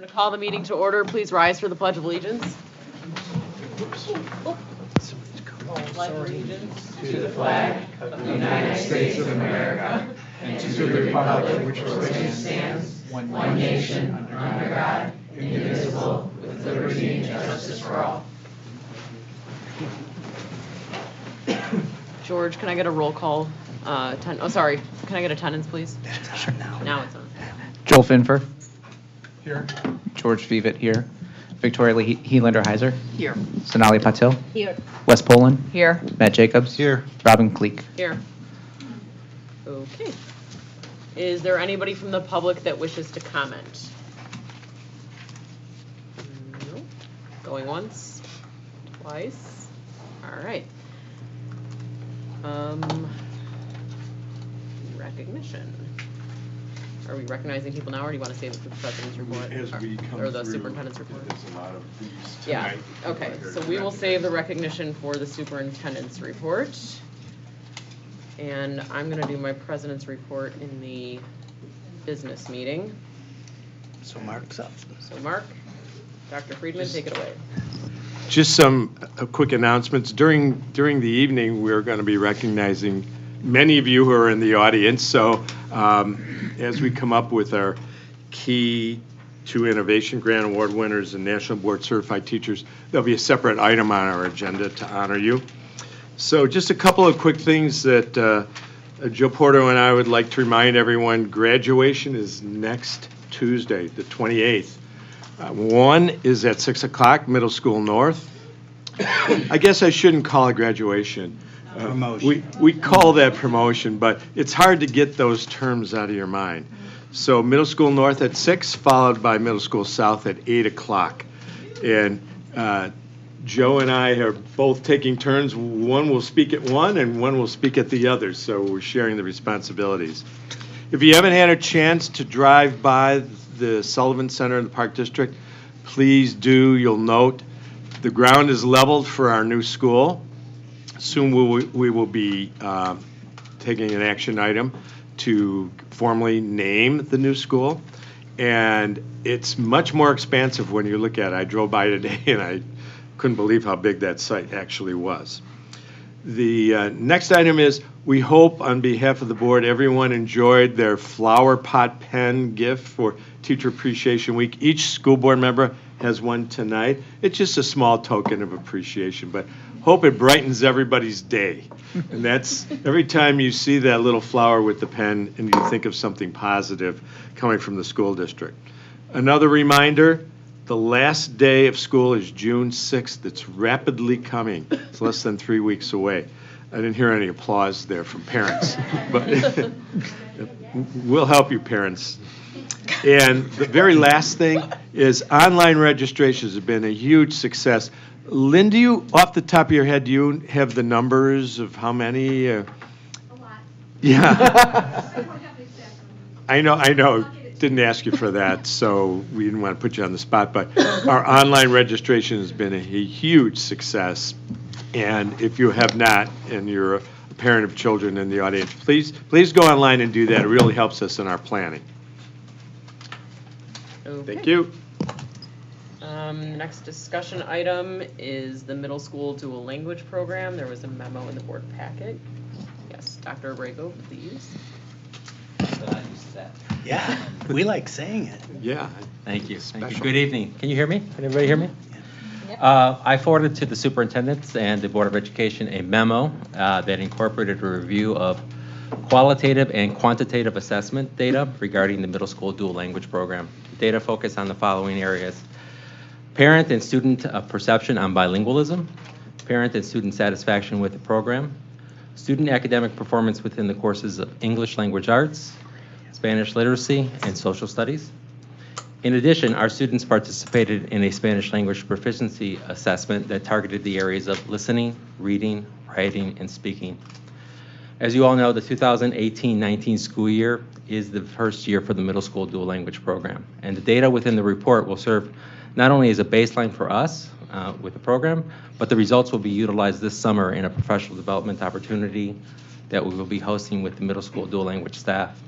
going to call the meeting to order. Please rise for the Pledge of Allegiance. Pledge allegiance to the flag of the United States of America and to the republic which stands, one nation, under God, indivisible, with liberty and justice for all. George, can I get a roll call? Can I get attendance, please? Sure. Now it's on. Joel Finfer. Here. George Vivet here. Victoria Helander Heiser. Here. Sonali Patil. Here. Wes Poland. Here. Matt Jacobs. Here. Robin Kleek. Here. Okay. Is there anybody from the public that wishes to comment? No. Going once? Twice? All right. Recognition. Are we recognizing people now, or do you want to save it for the president's report? As we come Or the through, superintendent's report? There's a lot of these Yeah, tonight. okay, so we will save the recognition for the superintendent's report. And I'm gonna do my president's report in the business meeting. So Mark's up. So Mark, Dr. Friedman, take it away. Just some quick announcements. During the evening, we're going to be recognizing many of you who are in the audience. So as we come up with our key to innovation grant award winners and national board certified teachers, there'll be a separate item on our agenda to honor you. So just a couple of quick things that Joe Porto and I would like to remind everyone. Graduation is next Tuesday, the 28th. One is at 6 o'clock, Middle School North. I guess I shouldn't call it graduation. Promotion. We call that promotion, but it's hard to get those terms out of your mind. So Middle School North at 6, followed by Middle School South at 8 o'clock. And Joe and I are both taking turns. One will speak at one and one will speak at the other, so we're sharing the responsibilities. If you haven't had a chance to drive by the Sullivan Center in the Park District, please do. You'll note the ground is leveled for our new school. Soon we will be taking an action item to formally name the new school. And it's much more expansive when you look at it. I drove by today and I couldn't believe how big that site actually was. The next item is, we hope on behalf of the board, everyone enjoyed their flower pot pen gift for Teacher Appreciation Week. Each school board member has one tonight. It's just a small token of appreciation, but hope it brightens everybody's day. And that's every time you see that little flower with the pen and you think of something positive coming from the school district. Another reminder, the last day of school is June 6th. It's rapidly coming. It's less than 3 weeks away. I didn't hear any applause there from parents, but we'll help you, parents. And the very last thing is online registrations have been a huge success. Lynn, do you, off the top of your head, do you have the numbers of how many? A lot. Yeah. I don't have the exact number. I know. Didn't ask you for that, so we didn't want to put you on the spot, but our online registration has been a huge success. And if you have not, and you're a parent of children in the audience, please go online and do that. It really helps us in our planning. Okay. Thank you. Next discussion item is the middle school dual language program. There was a memo in the board packet. Yes, Dr. Abrego, please. Yeah, we like saying it. Yeah. Thank you. Thank you. Special. Good evening. Can you hear me? Can everybody hear me? I forwarded to the superintendents and the Board of Education a memo that incorporated a review of qualitative and quantitative assessment data regarding the middle school dual language program. Data focus on the following areas: parent and student perception on bilingualism, parent and student satisfaction with the program, student academic performance within the courses of English language arts, Spanish literacy, and social studies. In addition, our students participated in a Spanish language proficiency assessment that targeted the areas of listening, reading, writing, and speaking. As you all know, the 2018-19 school year is the first year for the middle school dual language program. And the data within the report will serve not only as a baseline for us with the program, but the results will be utilized this summer in a professional development opportunity that we will be hosting with the middle school dual language staff.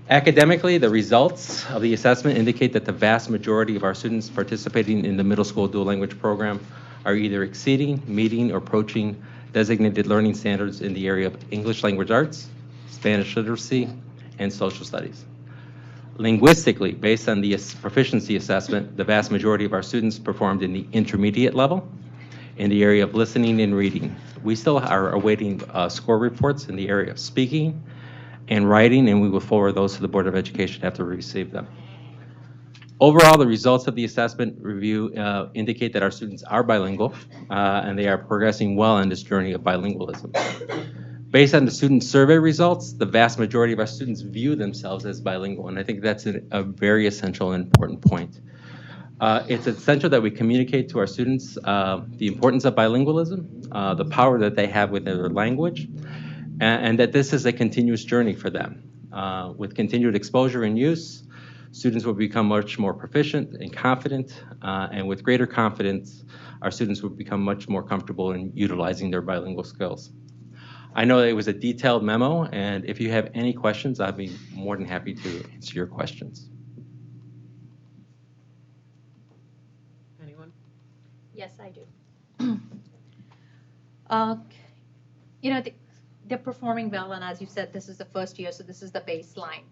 Academically, the results of the assessment indicate that the vast majority of our students participating in the middle school dual language program are either exceeding, meeting, or approaching designated learning standards in the area of English language arts, Spanish literacy, and social studies. Linguistically, based on the proficiency assessment, the vast majority of our students performed in the intermediate level in the area of listening and reading. We still are awaiting score reports in the area of speaking and writing, and we will forward those to the Board of Education after we receive them. Overall, the results of the assessment review indicate that our students are bilingual and they are progressing well on this journey of bilingualism. Based on the student survey results, the vast majority of our students view themselves as bilingual, and I think that's a very essential and important point. It's essential that we communicate to our students the importance of bilingualism, the power that they have with their language, and that this is a continuous journey for them. With continued exposure and use, students will become much more proficient and confident, and with greater confidence, our students will become much more comfortable in utilizing their bilingual skills. I know that it was a detailed memo, and if you have any questions, I'd be more than happy to answer your questions. Anyone? Yes, I do. They're performing well, and as you said, this is the first year, so this is the baseline.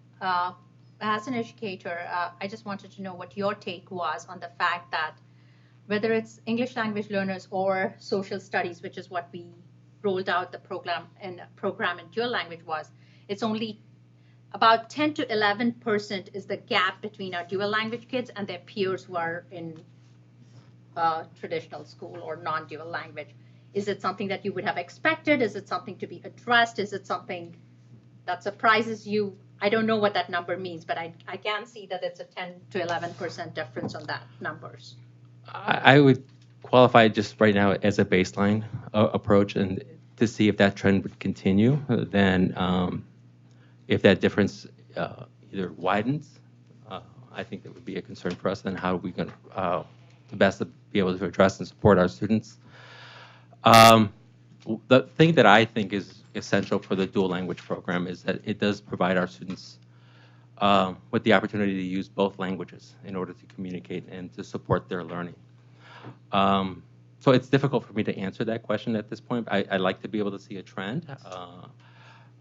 As an educator, I just wanted to know what your take was on the fact that whether it's English language learners or social studies, which is what we rolled out the program in dual language was, it's only about 10 to 11% is the gap between our dual language kids and their peers who are in traditional school or non-dual language. Is it something that you would have expected? Is it something to be addressed? Is it something that surprises you? I don't know what that number means, but I can see that it's a 10 to 11% difference on that numbers. I would qualify just right now as a baseline approach, and to see if that trend would continue. Then if that difference either widens, I think that would be a concern for us. Then how are we going to best be able to address and support our students? The thing that I think is essential for the dual language program is that it does provide our students with the opportunity to use both languages in order to communicate and to support their learning. So it's difficult for me to answer that question at this point. I'd like to be able to see a trend.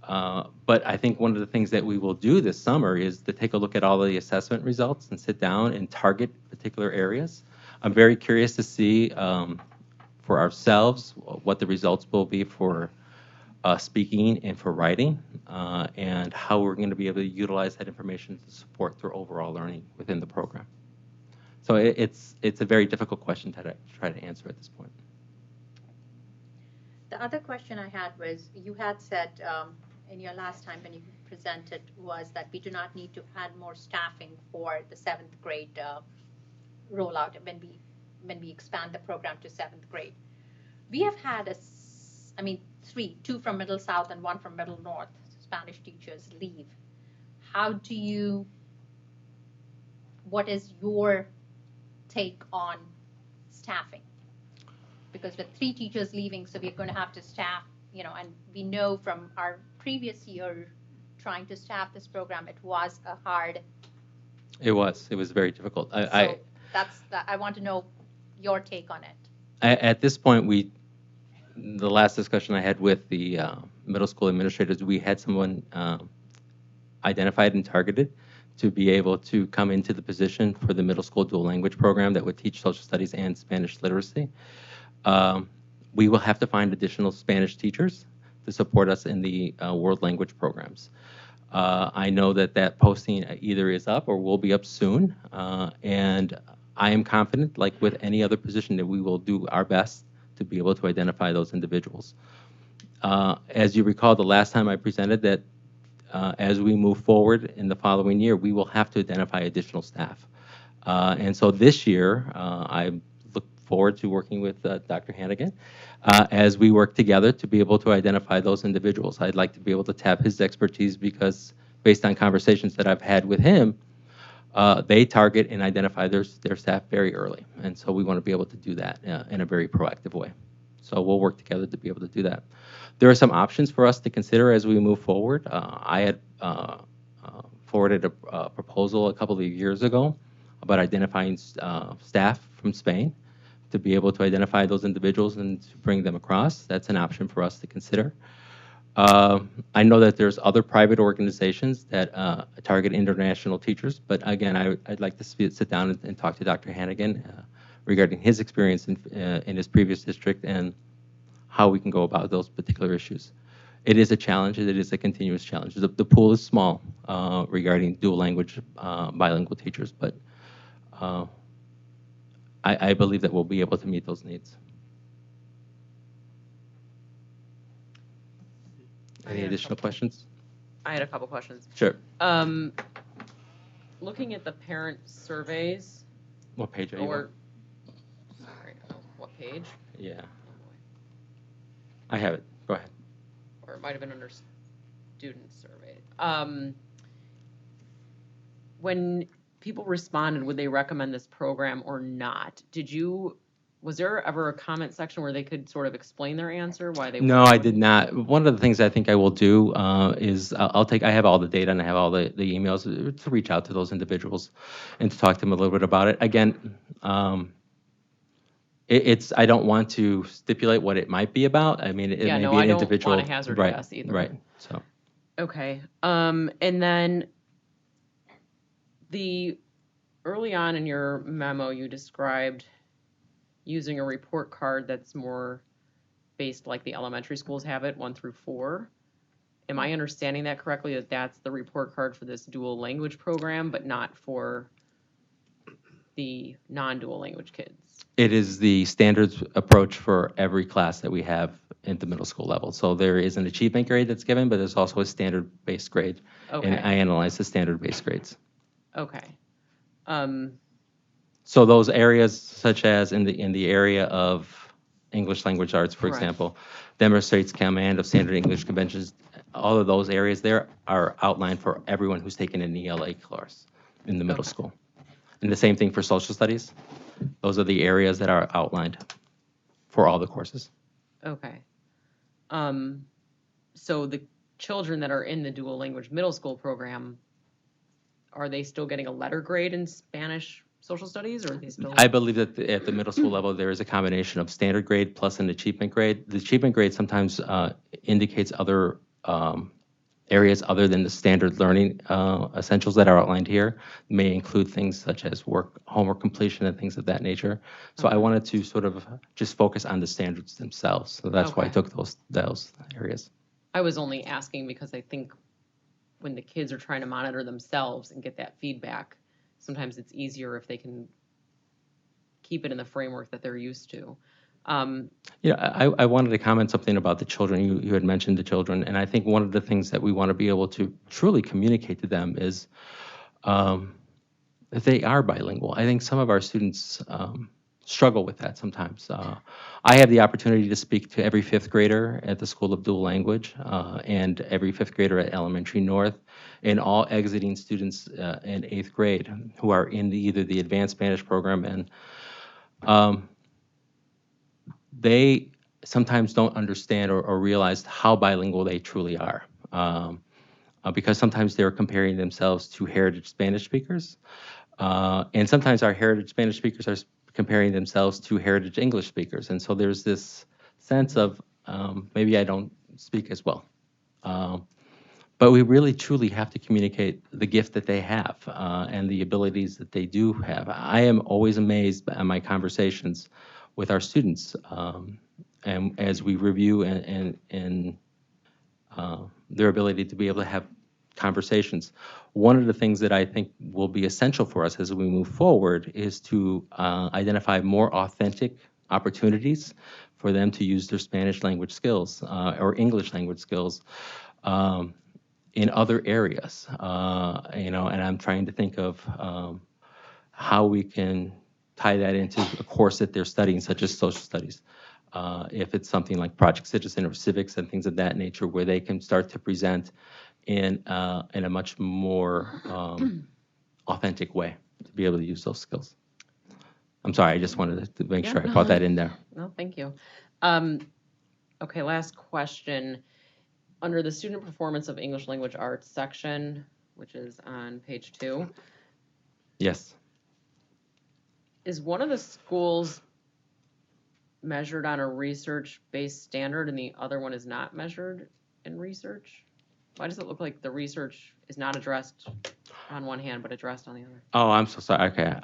But I think one of the things that we will do this summer is to take a look at all of the assessment results and sit down and target particular areas. I'm very curious to see for ourselves what the results will be for speaking and for writing, and how we're going to be able to utilize that information to support their overall learning within the program. So it's a very difficult question to try to answer at this point. The other question I had was, you had said in your last time when you presented was that we do not need to add more staffing for the 7th grade rollout when we expand the program to 7th grade. We have had two from Middle South and one from Middle North Spanish teachers leave. What is your take on staffing? Because with 3 teachers leaving, so we're going to have to staff, and we know from our previous year trying to staff this program, it was a hard. It was very difficult. I want to know your take on it. At this point, the last discussion I had with the middle school administrators, we had someone identified and targeted to be able to come into the position for the middle school dual language program that would teach social studies and Spanish literacy. We will have to find additional Spanish teachers to support us in the world language programs. I know that posting either is up or will be up soon, and I am confident, like with any other position, that we will do our best to be able to identify those individuals. As you recall, the last time I presented that as we move forward in the following year, we will have to identify additional staff. And so this year, I look forward to working with Dr. Hannigan as we work together to be able to identify those individuals. I'd like to be able to tap his expertise because based on conversations that I've had with him, they target and identify their staff very early. And so we want to be able to do that in a very proactive way. So we'll work together to be able to do that. There are some options for us to consider as we move forward. I had forwarded a proposal a couple of years ago about identifying staff from Spain to be able to identify those individuals and to bring them across. That's an option for us to consider. I know that there's other private organizations that target international teachers, but again, I'd like to sit down and talk to Dr. Hannigan regarding his experience in his previous district and how we can go about those particular issues. It is a challenge. It is a continuous challenge. The pool is small regarding dual language bilingual teachers, but I believe that we'll be able to meet those needs. Any additional questions? I had a couple questions. Sure. Looking at the parent surveys, What page are you on? or, sorry, what page? Yeah, I have it. Go ahead. Or it might have been under student survey. When people responded, would they recommend this program or not? Was there ever a comment section where they could sort of explain their answer, why they? No, I did not. One of the things I think I will do is I have all the data and I have all the emails to reach out to those individuals and to talk to them a little bit about it. Again, I don't want to stipulate what it might be about. I mean, it Yeah, may no, be I an don't individual. want to hazard a Right, guess either. right. So Okay. And then early on in your memo, you described using a report card that's more based like the elementary schools have it, 1 through 4. Am I understanding that correctly, that that's the report card for this dual language program, but not for the non-dual language kids? it is the standards approach for every class that we have at the middle school level. So there is an achievement grade that's given, but there's also a standard-based grade. And Okay, I analyze the standard-based grades. okay. So those areas, such as in the area of English language arts, for Correct. example, demonstrates command of standard English conventions. All of those areas there are outlined for everyone who's taken an ELA course in the middle Okay. school. And the same thing for social studies. Those are the areas that are outlined for all the courses. Okay. So the children that are in the dual language middle school program, are they still getting a letter grade in Spanish social studies, or are they still? I believe that at the middle school level, there is a combination of standard grade plus an achievement grade. The achievement grade sometimes indicates other areas other than the standard learning essentials that are outlined here. May include things such as homework completion and things of that nature. So I wanted to sort of just focus on the standards themselves. So that's why I Okay. took those areas. I was only asking because I think when the kids are trying to monitor themselves and get that feedback, sometimes it's easier if they can keep it in the framework that they're used to. I wanted to comment something about the children. You had mentioned the children, and I think one of the things that we want to be able to truly communicate to them is that they are bilingual. I think some of our students struggle with that sometimes. I have the opportunity to speak to every 5th grader at the School of Dual Language and every 5th grader at Elementary North, and all exiting students in 8th grade who are in either the Advanced Spanish program, and they sometimes don't understand or realize how bilingual they truly are. Because sometimes they're comparing themselves to heritage Spanish speakers. And sometimes our heritage Spanish speakers are comparing themselves to heritage English speakers. And so there's this sense of maybe I don't speak as well. But we really truly have to communicate the gift that they have and the abilities that they do have. I am always amazed by my conversations with our students, and as we review and their ability to be able to have conversations. One of the things that I think will be essential for us as we move forward is to identify more authentic opportunities for them to use their Spanish language skills or English language skills in other areas. And I'm trying to think of how we can tie that into a course that they're studying, such as social studies. If it's something like Project Citizen or civics and things of that nature, where they can start to present in a much more authentic way to be able to use those skills. I'm sorry, I just wanted to make sure I brought that in there. No, thank you. Okay, last question. Under the student performance of English language arts section, which is on page 2. Yes. Is one of the schools measured on a research-based standard and the other one is not measured in research? Why does it look like the research is not addressed on one hand but addressed on the other? Oh, I'm so sorry. Okay.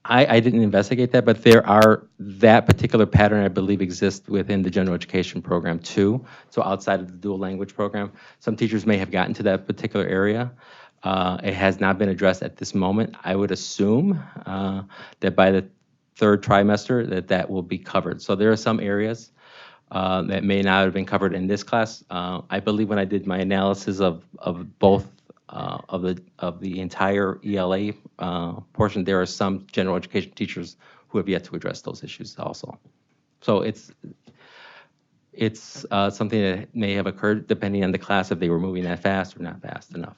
I didn't investigate that, but that particular pattern, I believe, exists within the general education program too. So outside of the dual language program, some teachers may have gotten to that particular area. It has not been addressed at this moment. I would assume that by the third trimester that will be covered. So there are some areas that may not have been covered in this class. I believe when I did my analysis of both of the entire ELA portion, there are some general education teachers who have yet to address those issues also. So it's something that may have occurred depending on the class if they were moving that fast or not fast enough.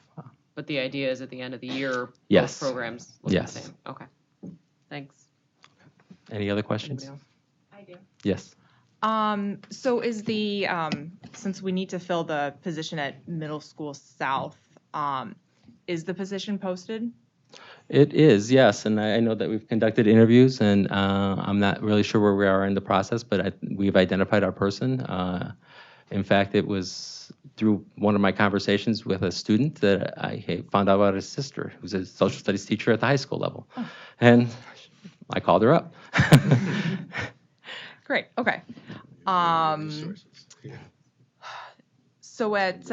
But the idea is at the end of the year, Yes. both programs look Yes. the same. Okay. Thanks. Any other questions? Anybody else? I do. Yes. So is the, since we need to fill the position at Middle School South, is the position posted? It is, yes, and I know that we've conducted interviews, and I'm not really sure where we are in the process, but we've identified our person. In fact, it was through one of my conversations with a student that I found out about his sister, who's a social studies teacher at the high school level, and I called her up. Great, okay. So at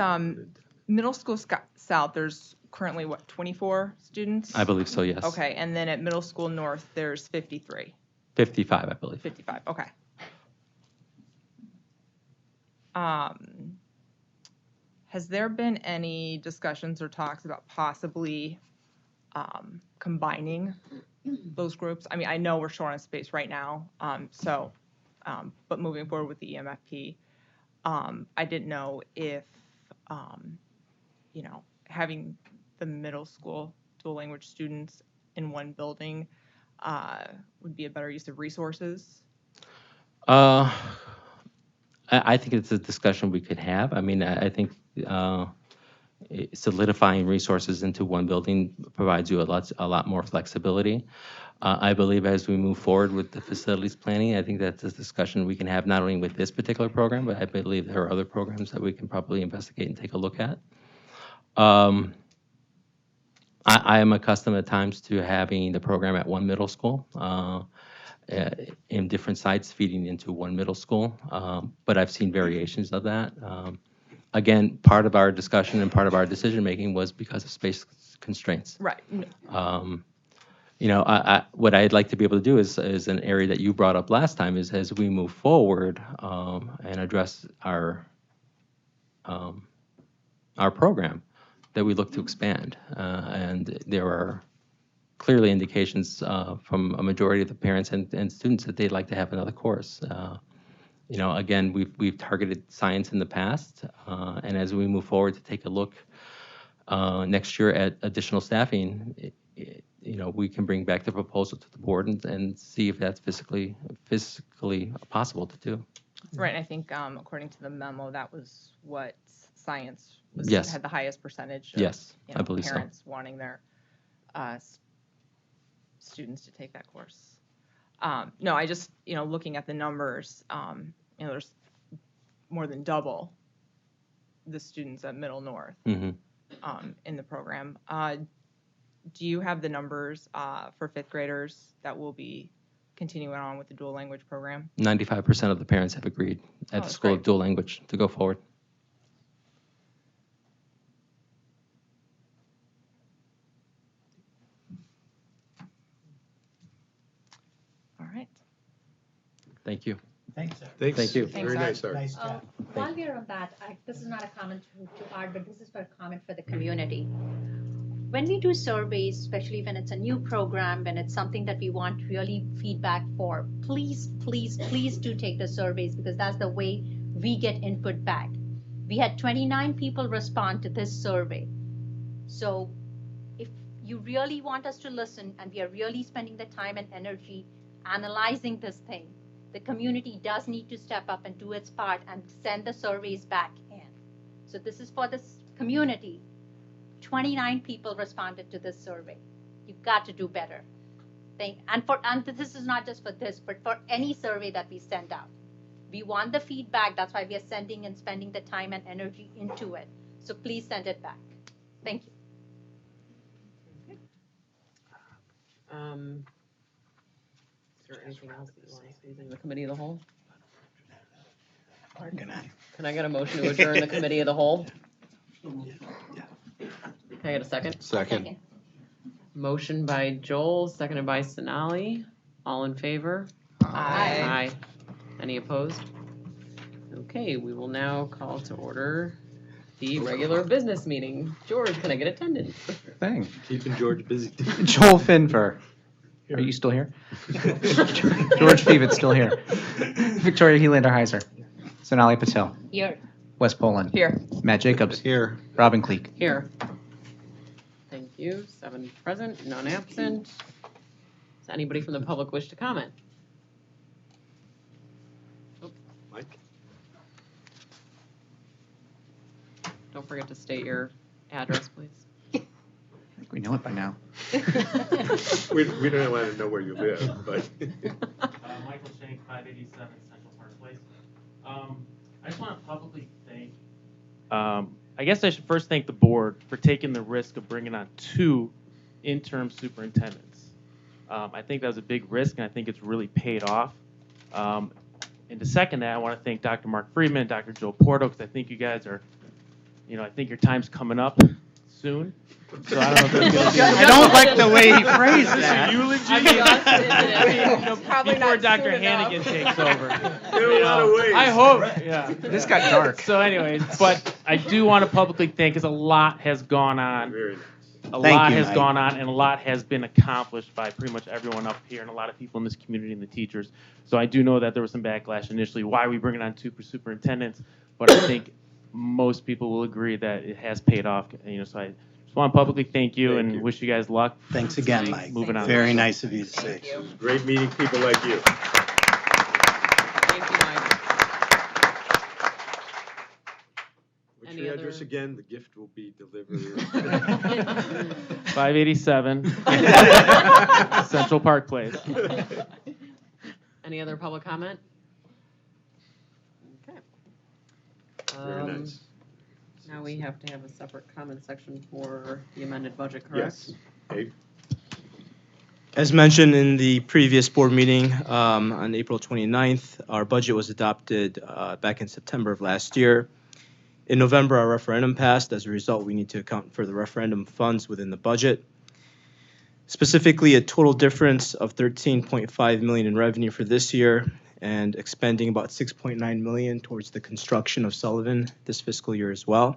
Middle School South, there's currently, what, 24 students? I believe so, yes. Okay, and then at Middle School North, there's 53, 55, I believe. 55, okay. Has there been any discussions or talks about possibly combining those groups? I mean, I know we're short on space right now, but moving forward with the EMFP, I didn't know if, having the middle school dual language students in one building would be a better use of resources. I think it's a discussion we could have. I mean, I think solidifying resources into one building provides you a lot more flexibility. I believe as we move forward with the facilities planning, I think that's a discussion we can have not only with this particular program, but I believe there are other programs that we can probably investigate and take a look at. I am accustomed at times to having the program at one middle school in different sites feeding into one middle school, but I've seen variations of that. Again, part of our discussion and part of our decision-making was because of space constraints. Right. What I'd like to be able to do is an area that you brought up last time is as we move forward and address our program, that we look to expand. And there are clearly indications from a majority of the parents and students that they'd like to have another course. Again, we've targeted science in the past, and as we move forward to take a look next year at additional staffing, we can bring back the proposal to the board and see if that's physically possible to do. Right, and I think according to the memo, that was what science Yes. had the highest percentage of Yes, I believe so. parents wanting their students to take that course. No, I just, looking at the numbers, there's more than double the students at Middle North Mhm. In the program. Do you have the numbers for fifth graders that will be continuing on with the dual language program? 95% of the parents have agreed at the that's School of great. Dual Language to go forward. All right. Thank you. Thanks. Thanks. Thank you. Very Thanks, nice, Art. Nice job. While we're on that, this is not a comment to Art, but this is a comment for the community. When we do surveys, especially when it's a new program, when it's something that we want really feedback for, please, please, please do take the surveys because that's the way we get input back. We had 29 people respond to this survey. So if you really want us to listen and we are really spending the time and energy analyzing this thing, the community does need to step up and do its part and send the surveys back in. So this is for this community. 29 people responded to this survey. You've got to do better. And this is not just for this, but for any survey that we send out. We want the feedback. That's why we are sending and spending the time and energy into it. So please send it back. Thank you. Is there anything else that you want to squeeze in the committee of the whole? Good night. Can I get a motion to adjourn the committee of the whole? Can I get a second? Second. Motion by Joel, seconded by Sonali. All in favor? Aye. Any opposed? Okay, we will now call to order the regular business meeting. George, can I get attendance? Thing. Keeping George busy. Joel Finfer. Are you still here? George Peavitt's still here. Victoria Helander Heiser. Sonali Patel. Here. Wes Poland. Here. Matt Jacobs. Here. Robin Cleek. Here. Thank you. 7 present, none absent. Does anybody from the public wish to comment? Mike? Don't forget to state your address, please. I think we know it by now. We don't want to know where you live, but. Michael Shank, 587 Central Park Place. I just want to publicly thank, I guess I should first thank the board for taking the risk of bringing on 2 interim superintendents. I think that was a big risk, and I think it's really paid off. And to second that, I want to thank Dr. Mark Friedman, Dr. Joe Porto, because I think you guys are, I think your time's coming up soon. So I don't know if that's going to be. I don't like the way he phrased that. Probably Before not Dr. soon enough. Hannigan takes over. There are a lot of ways. I hope, yeah. This got dark. So anyways, but I do want to publicly thank, because a lot has gone on. Very nice. A Thank lot you, has Mike. gone on, and a lot has been accomplished by pretty much everyone up here and a lot of people in this community and the teachers. So I do know that there was some backlash initially. Why are we bringing on 2 superintendents? But I think most people will agree that it has paid off. So I just want to publicly thank you Thank and you. wish you guys luck. Thanks again, Mike. Moving on. Very nice of you to say. Thank you. Great meeting people like you. Thank you, Mike. What's Any your other- address again? The gift will be delivered. 587 Central Park Place. Any other public comment? Okay. Very nice. Now we have to have a separate comment section for the amended budget, correct? Yes. Abe? As mentioned in the previous board meeting on April 29th, our budget was adopted back in September of last year. In November, our referendum passed. As a result, we need to account for the referendum funds within the budget. Specifically, a total difference of $13.5 million in revenue for this year and expending about $6.9 million towards the construction of Sullivan this fiscal year as well.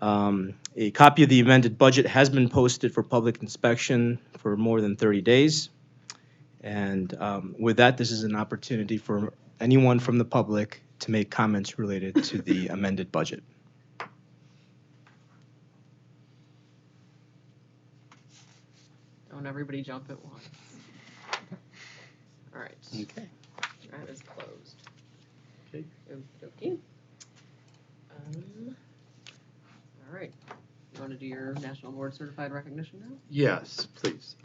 A copy of the amended budget has been posted for public inspection for more than 30 days. And with that, this is an opportunity for anyone from the public to make comments related to the amended budget. Don't everybody jump at once. All right. Okay. That is closed. Okay. Okey-dokey. All right. You want to do your National Board Certified Recognition now? Yes, please.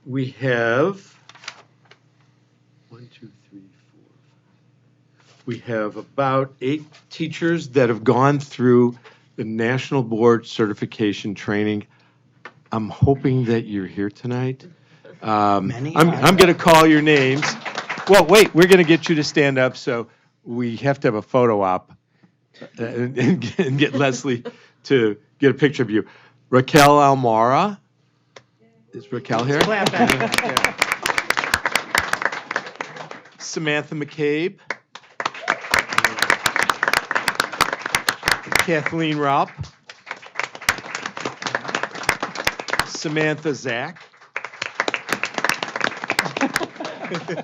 We have 1, 2, 3, 4. We have about 8 teachers that have gone through the National Board Certification Training. I'm hoping that you're here tonight. Many I'm are. going to call your names. Well, wait, we're going to get you to stand up, so we have to have a photo op and get Leslie to get a picture of you. Raquel Almara. Is Raquel here? Yeah. Samantha McCabe. Kathleen Rupp. Samantha Zach.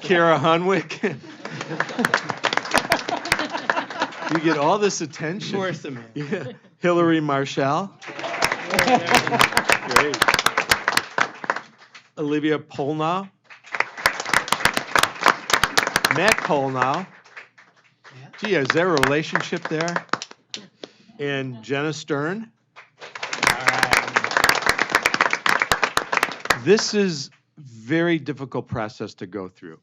Kara Hunwick. You get all this attention. Poor Samantha. Yeah. Hillary Marshall. Great. Olivia Polnow. Matt Polnow. Gee, is there a relationship there? and Jenna Stern. This is very difficult process to go through.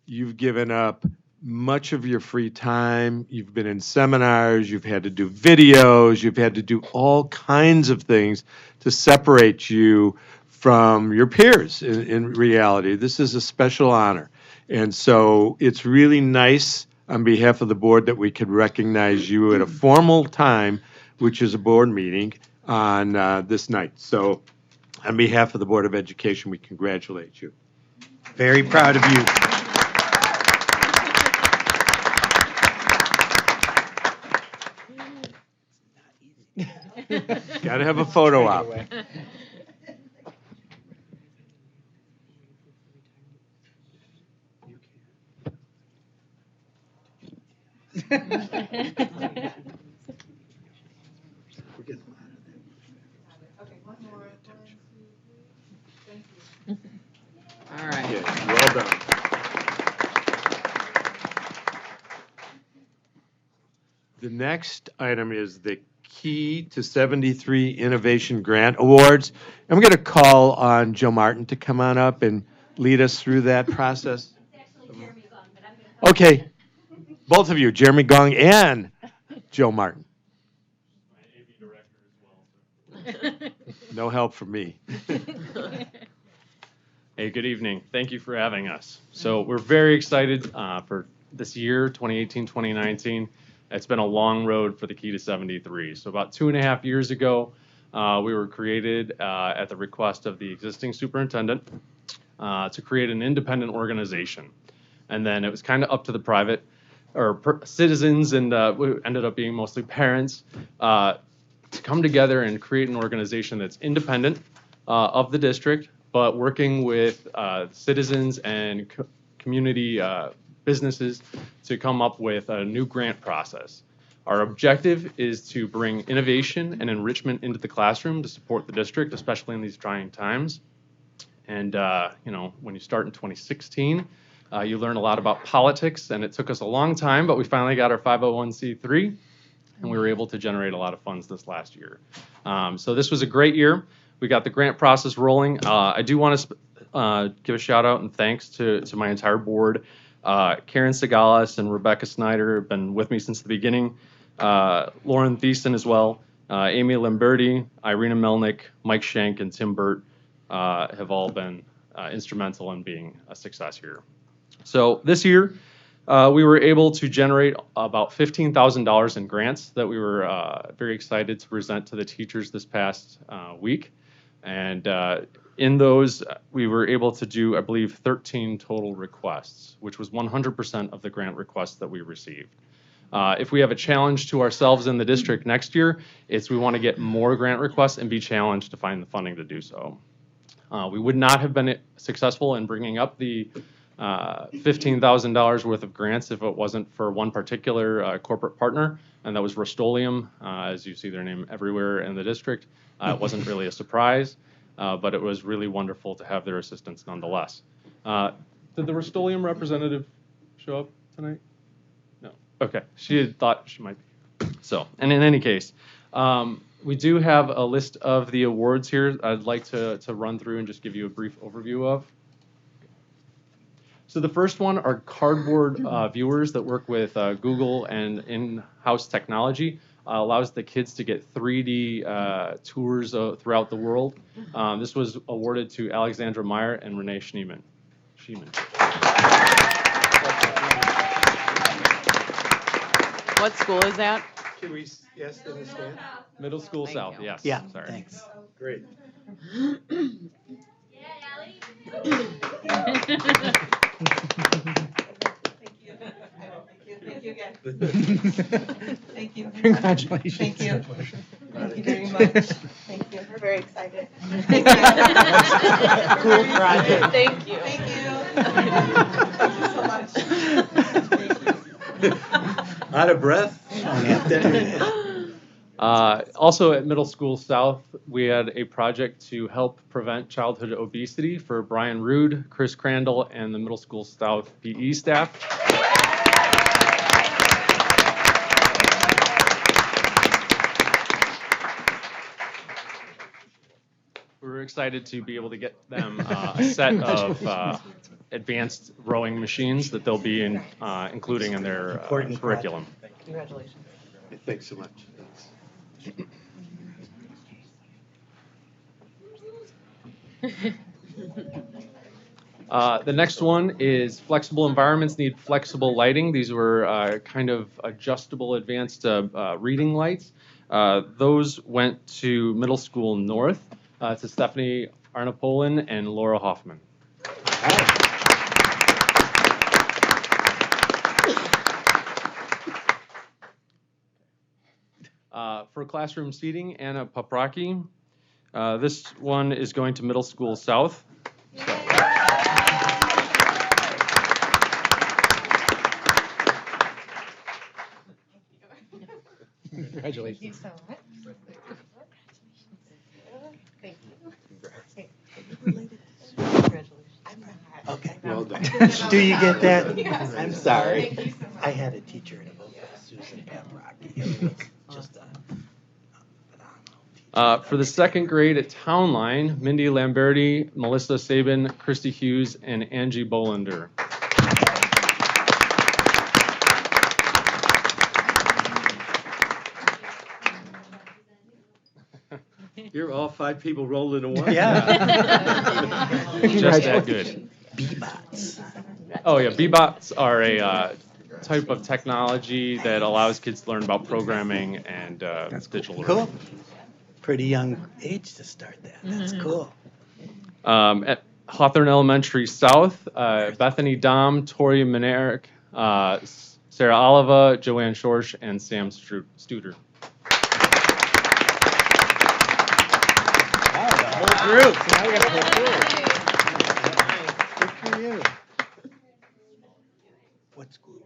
You've given up much of your free time. You've been in seminars. You've had to do videos. You've had to do all kinds of things to separate you from your peers in reality. This is a special honor. And so it's really nice on behalf of the board that we could recognize you at a formal time, which is a board meeting on this night. So on behalf of the Board of Education, we congratulate you. Very proud of you. Got to have a photo op. All right. Yeah, well done. The next item is the Key to 73 Innovation Grant Awards. I'm going to call on Joe Martin to come on up and lead us through that process. Okay, both of you, Jeremy Gong and Joe Martin. No help from me. Hey, good evening. Thank you for having us. So we're very excited for this year, 2018-2019. It's been a long road for the Key to 73. So about 2.5 years ago, we were created at the request of the existing superintendent to create an independent organization. And then it was kind of up to the private or citizens, and we ended up being mostly parents, to come together and create an organization that's independent of the district, but working with citizens and community businesses to come up with a new grant process. Our objective is to bring innovation and enrichment into the classroom to support the district, especially in these trying times. And you know, when you start in 2016, you learn a lot about politics, and it took us a long time, but we finally got our 501c3, and we were able to generate a lot of funds this last year. So this was a great year. We got the grant process rolling. I do want to give a shout out and thanks to my entire board. Karen Segalas and Rebecca Snyder have been with me since the beginning. Lauren Thiessen as well. Amy Lamberti, Irina Melnick, Mike Shank, and Tim Burt have all been instrumental in being a success here. So this year, we were able to generate about $15,000 in grants that we were very excited to present to the teachers this past week. And in those, we were able to do, I believe, 13 total requests, which was 100% of the grant requests that we received. If we have a challenge to ourselves in the district next year, it's we want to get more grant requests and be challenged to find the funding to do so. We would not have been successful in bringing up the $15,000 worth of grants if it wasn't for one particular corporate partner, and that was Rust-Oleum. As you see their name everywhere in the district. It wasn't really a surprise, but it was really wonderful to have their assistance nonetheless. Did the Rust-Oleum representative show up tonight? No. Okay. She had thought she might be. So, and in any case, we do have a list of the awards here I'd like to run through and just give you a brief overview of. So the first one are cardboard viewers that work with Google and in-house technology. Allows the kids to get 3D tours throughout the world. This was awarded to Alexandra Meyer and Renee Schneeman. What school is that? Can we ask them to stand? Middle School Thank South, you. yes. Yeah, Sorry. thanks. Great. Thank you again. Thank you. Congratulations. Thank you. Thank you very much. Thank you. We're very excited. Cool project. Thank you. Thank you. Thank you so much. Thank you. Out of breath? Also at Middle School South, we had a project to help prevent childhood obesity for Brian Rude, Chris Crandall, and the Middle School South PE staff. excited to be able to get them a set of advanced rowing machines that they'll be including in their Important curriculum. Congratulations. Thanks so much. The next one is flexible environments need flexible lighting. These were kind of adjustable advanced reading lights. Those went to Middle School North, to Stephanie Arnapolin and Laura Hoffman. For classroom seating, Anna Papraki. This one is going to Middle School South. Congratulations. Okay. Well done. Do you get that? I'm sorry. I had a teacher in Susan Paprocki. It was just a phenomenal. For the second grade at Townline, Mindy Lamberti, Melissa Sabin, Christy Hughes, and Angie Bolander. You're all 5 people rolled into one? Yeah. Just that good. B-bots. Oh yeah, B-bots are a type of technology that allows kids to learn about programming and digital Cool. learning. Pretty young age to start that. That's cool. At Hawthorne Elementary South, Bethany Dom, Tori Minerick, Sarah Oliva, Joanne Schorsch, and Sam Studer. Whole group. Now we got a whole group. Good for you. What school?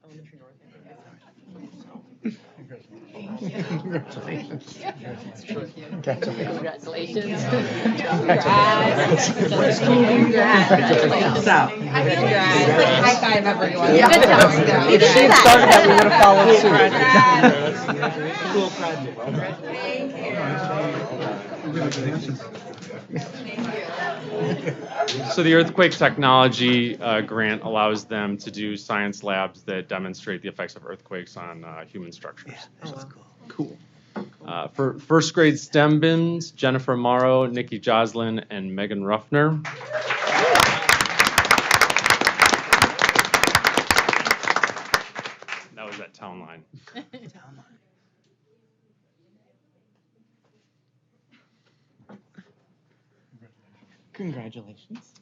Elementary North. Congratulations. Congratulations. What school do you got? South. High five, everyone. Yeah. Good job. If she had started that, we would have followed suit. Cool project. So the earthquake technology grant allows them to do science labs that demonstrate the effects of earthquakes on human structures. Yeah, that's cool. Cool. For first grade STEM bins, Jennifer Morrow, Nikki Joslin, and Megan Ruffner. That was at Townline. Congratulations.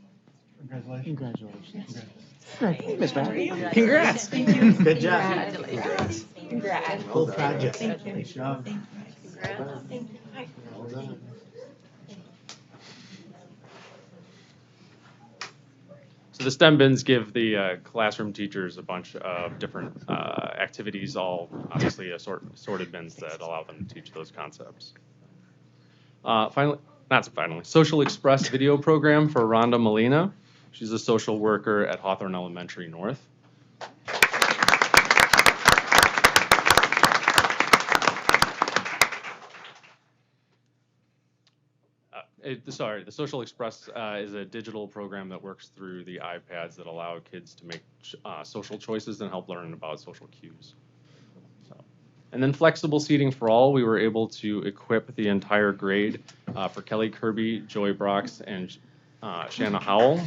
Congratulations. Miss Valerie. Congrats. Good job. Congrats. Cool project. Nice job. So the STEM bins give the classroom teachers a bunch of different activities, all obviously assorted bins that allow them to teach those concepts. Finally, Social Express video program for Rhonda Molina. She's a social worker at Hawthorne Elementary North. The Social Express is a digital program that works through the iPads that allow kids to make social choices and help learn about social cues. And then flexible seating for all, we were able to equip the entire grade for Kelly Kirby, Joy Brox, and Shanna Howell.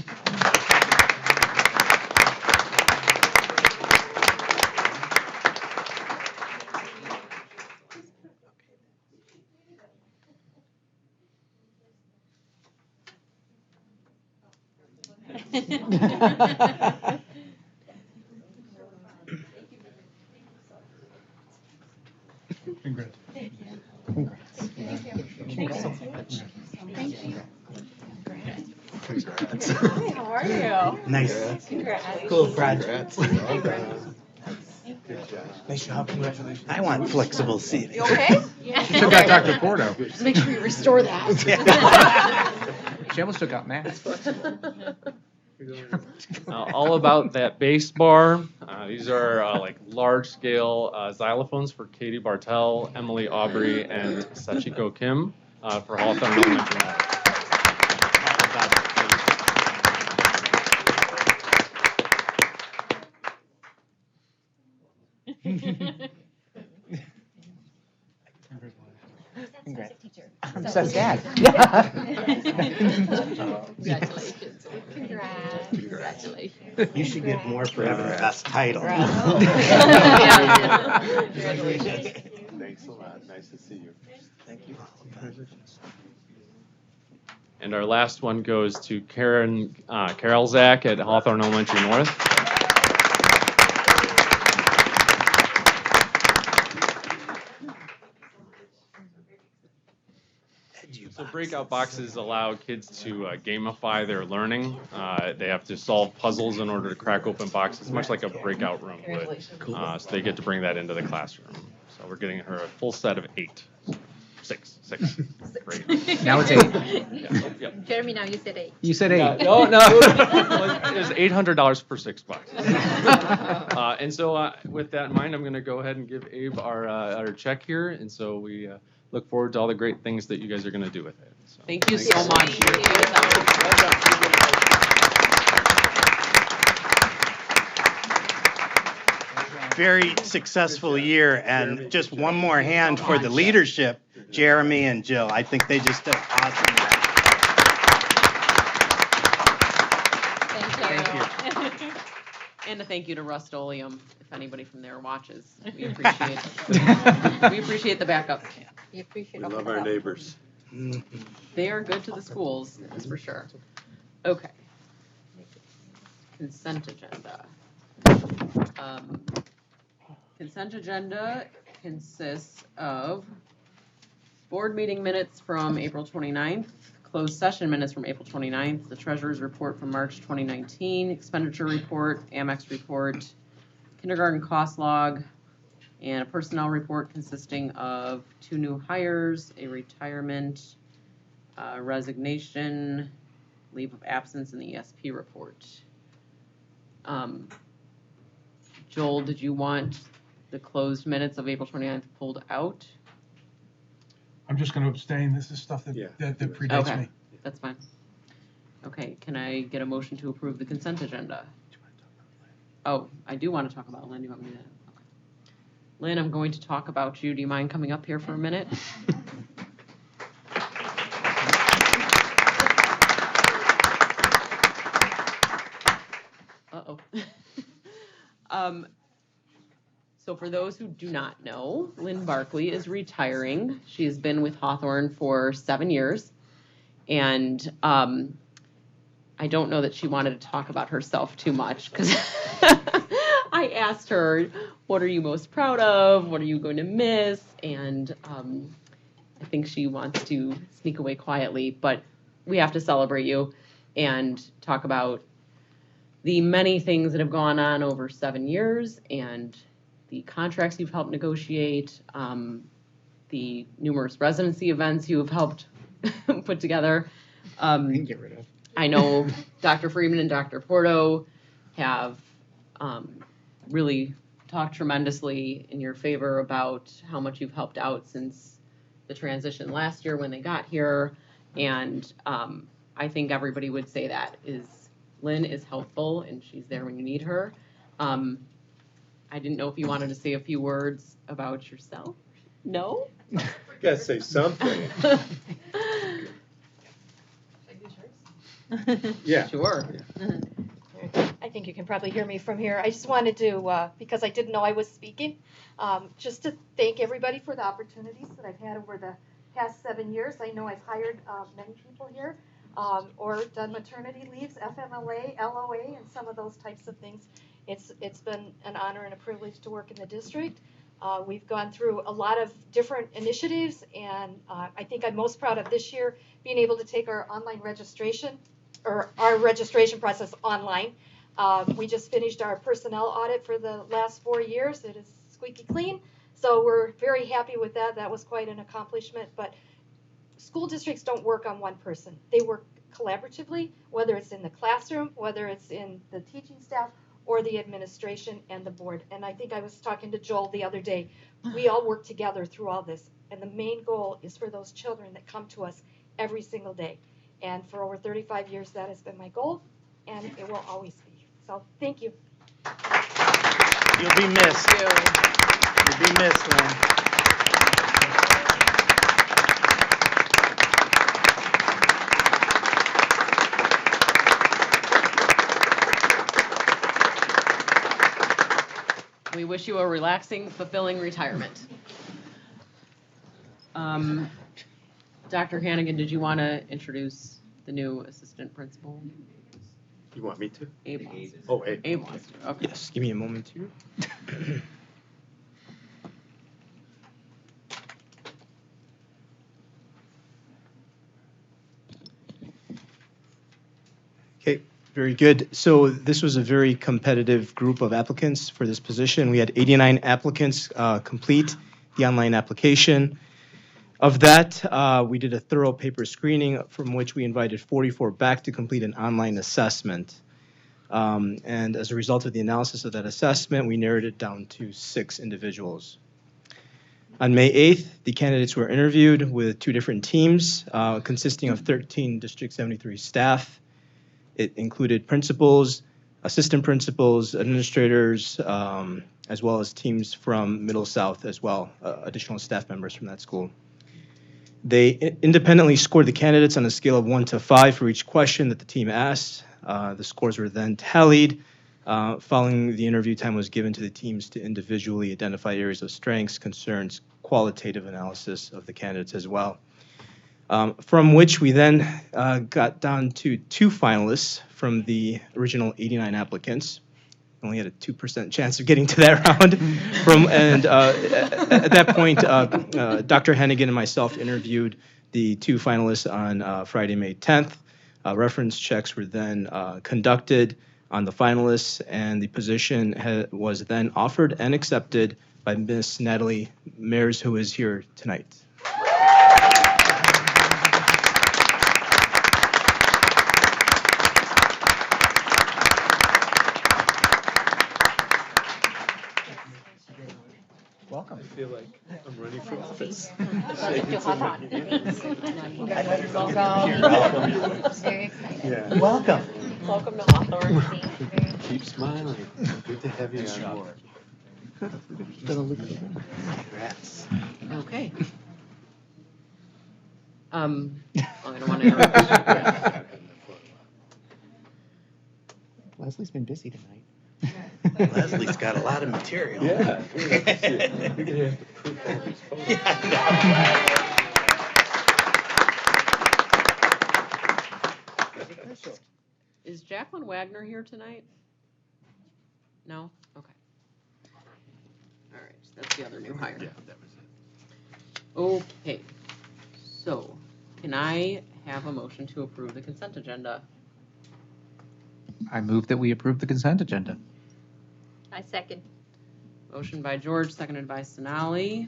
Congrats. Congrats. Hi, how are you? Nice. Congrats. Cool project. Nice job. Congratulations. I want flexible seating. You okay? Took out Dr. Porto. Just make sure you restore that. She almost took out math. All about that bass bar. These are like large-scale xylophones for Katie Bartel, Emily Aubrey, and Sachiko Kim. for Hawthorne Elementary North. Congrats. I'm so sad. Congratulations. Congrats. Congratulations. You should get more for having the best title. Congratulations. Thanks a lot. Nice to see you. Thank you. And our last one goes to Carol Zach at Hawthorne Elementary North. So breakout boxes allow kids to gamify their learning. They have to solve puzzles in order to crack open boxes, much like a breakout room would. So they get to bring that into the classroom. So we're getting her a full set of 6. Great. Now it's 8. Yep. Jeremy, now you said 8. You said 8. No. It was $800 for 6 boxes. And so with that in mind, I'm going to go ahead and give Abe our check here. And so we look forward to all the great things that you guys are going to do with it. So. Thank you so much. Very successful year, and just one more hand for the leadership, Jeremy and Jill. I think they just did awesome. Thank you. And a thank you to Rust-Oleum, if anybody from there watches. We appreciate the backup. We appreciate We all love the our help. neighbors. They are good to the schools, that's for sure. Okay. Consent agenda. Consent agenda consists of board meeting minutes from April 29th, closed session minutes from April 29th, the treasurer's report from March 2019, expenditure report, Amex report, kindergarten cost log, and a personnel report consisting of 2 new hires, a retirement, resignation, leave of absence, and the ESP report. Joel, did you want the closed minutes of April 29th pulled out? I'm just going to abstain. This is stuff that predates Okay, me. that's fine. Okay, can I get a motion to approve the consent agenda? Oh, I do want to talk about Lynn. You want me to? Okay. Lynn, I'm going to talk about you. Do you mind coming up here for a minute? Uh-oh. So for those who do not know, Lynn Barkley is retiring. She has been with Hawthorne for 7 years. And I don't know that she wanted to talk about herself too much because I asked her, what are you most proud of? What are you going to miss? And I think she wants to sneak away quietly, but we have to celebrate you and talk about the many things that have gone on over 7 years and the contracts you've helped negotiate, the numerous residency events you have helped put together. Get rid of. I know Dr. Freeman and Dr. Porto have really talked tremendously in your favor about how much you've helped out since the transition last year when they got here. And I think everybody would say that Lynn is helpful and she's there when you need her. I didn't know if you wanted to say a few words about yourself. No? You gotta say something. Yeah. Sure. I think you can probably hear me from here. I just wanted to, because I didn't know I was speaking, just to thank everybody for the opportunities that I've had over the past 7 years. I know I've hired many people here, or done maternity leaves, FMLA, LOA, and some of those types of things. It's been an honor and a privilege to work in the district. We've gone through a lot of different initiatives, and I think I'm most proud of this year being able to take our online registration, or our registration process online. We just finished our personnel audit for the last 4 years. It is squeaky clean, so we're very happy with that. That was quite an accomplishment, but school districts don't work on one person. They work collaboratively, whether it's in the classroom, whether it's in the teaching staff, or the administration and the board. And I think I was talking to Joel the other day. We all work together through all this. And the main goal is for those children that come to us every single day. And for over 35 years, that has been my goal, and it will always be. So thank you. You'll be missed. You'll be missed, Lynn. We wish you a relaxing, fulfilling retirement. Dr. Hannigan, did you want to introduce the new assistant principal? You want me to? Abe wants to. Oh, Abe. Abe wants to, okay. Yes, give me a moment here. Okay, very good. So this was a very competitive group of applicants for this position. We had 89 applicants complete the online application. Of that, we did a thorough paper screening from which we invited 44 back to complete an online assessment. And as a result of the analysis of that assessment, we narrowed it down to 6 individuals. On May 8th, the candidates were interviewed with 2 different teams consisting of 13 District 73 staff. It included principals, assistant principals, administrators, as well as teams from Middle South as well, additional staff members from that school. They independently scored the candidates on a scale of 1 to 5 for each question that the team asked. The scores were then tallied. Following the interview, time was given to the teams to individually identify areas of strengths, concerns, qualitative analysis of the candidates as well. From which we then got down to 2 finalists from the original 89 applicants. Only had a 2% chance of getting to that round. At that point, Dr. Hennigan and myself interviewed the 2 finalists on Friday, May 10th. Reference checks were then conducted on the finalists, and the position was then offered and accepted by Ms. Natalie Mears, who is here tonight. Welcome. I feel like I'm running for office. Very excited. Yeah. Welcome. Welcome to Hawthorne. Keep smiling. Good to have you on board. Congrats. Okay. I don't want to interrupt. Leslie's been busy tonight. Leslie's got a lot of material. Yeah. We're gonna have to proof all these photos. Is Jacqueline Wagner here tonight? No? Okay. All right, so that's the other new hire. Yeah, that was it. Okay, so can I have a motion to approve the consent agenda? I move that we approve the consent agenda. I second. Motion by George, seconded by Sonali.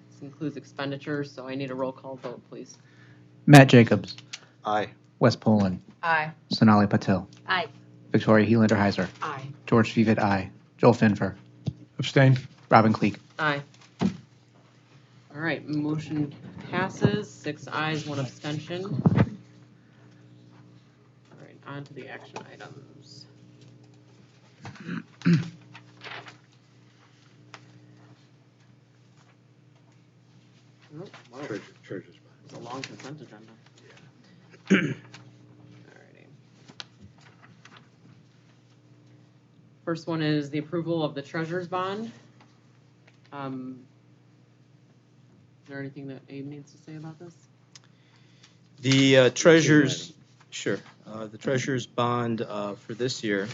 This includes expenditures, so I need a roll call vote, please. Matt Jacobs. Aye. Wes Poland. Aye. Sonali Patil. Aye. Victoria Helander Heiser. Aye. George Vivet, aye. Joel Finfer. Abstain. Robin Cleek. Aye. All right, motion passes, 6 ayes, 1 abstention. All right, on to the action items. Oh, whoa, Treasurer's it's a long consent agenda. Alrighty. First one is the approval of the treasurer's bond. Is there anything that Abe needs to say about this? The treasurer's, sure, the treasurer's bond for this year.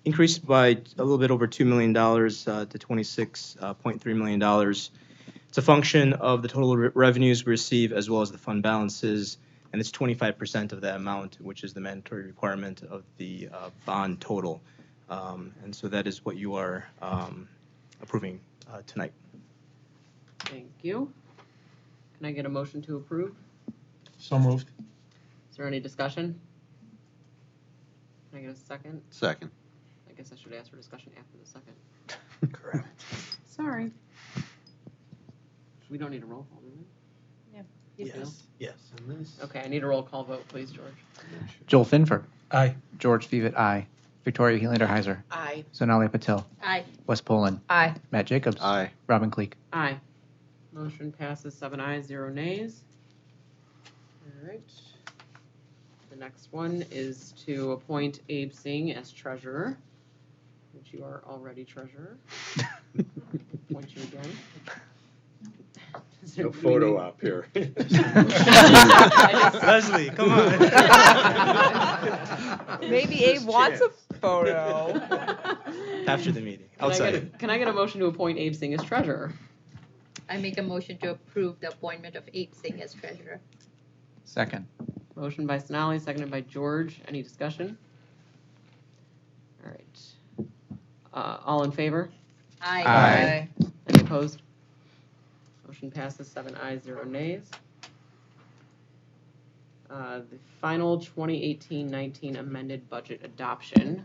Increased by a little bit over $2 million to $26.3 million. It's a function of the total revenues we receive as well as the fund balances, and it's 25% of that amount, which is the mandatory requirement of the bond total. And so that is what you are approving tonight. Thank you. Can I get a motion to approve? So moved. Is there any discussion? Can I get a second? Second. I guess I should ask for discussion after the second. Correct. Sorry. We don't need a roll call, do we? Yes. Yes. Okay, I need a roll call vote, please, George. Joel Finford. Aye. George Vivet, aye. Victoria Helander Heiser. Aye. Sonalia Patil. Aye. Wes Poland. Aye. Matt Jacobs. Aye. Robin Cleek. Aye. Motion passes 7 ayes, 0 nays. All right. The next one is to appoint Abe Singh as treasurer, which you are already treasurer. Appoint you again. No photo op here. Leslie, come on. Maybe Abe wants a photo. After the meeting, outside. Can I get a motion to appoint Abe Singh as treasurer? I make a motion to approve the appointment of Abe Singh as treasurer. Second. Motion by Sonali, seconded by George. Any discussion? All right. All in favor? Aye. Any opposed? Motion passes 7 ayes, 0 nays. The final 2018-19 amended budget adoption,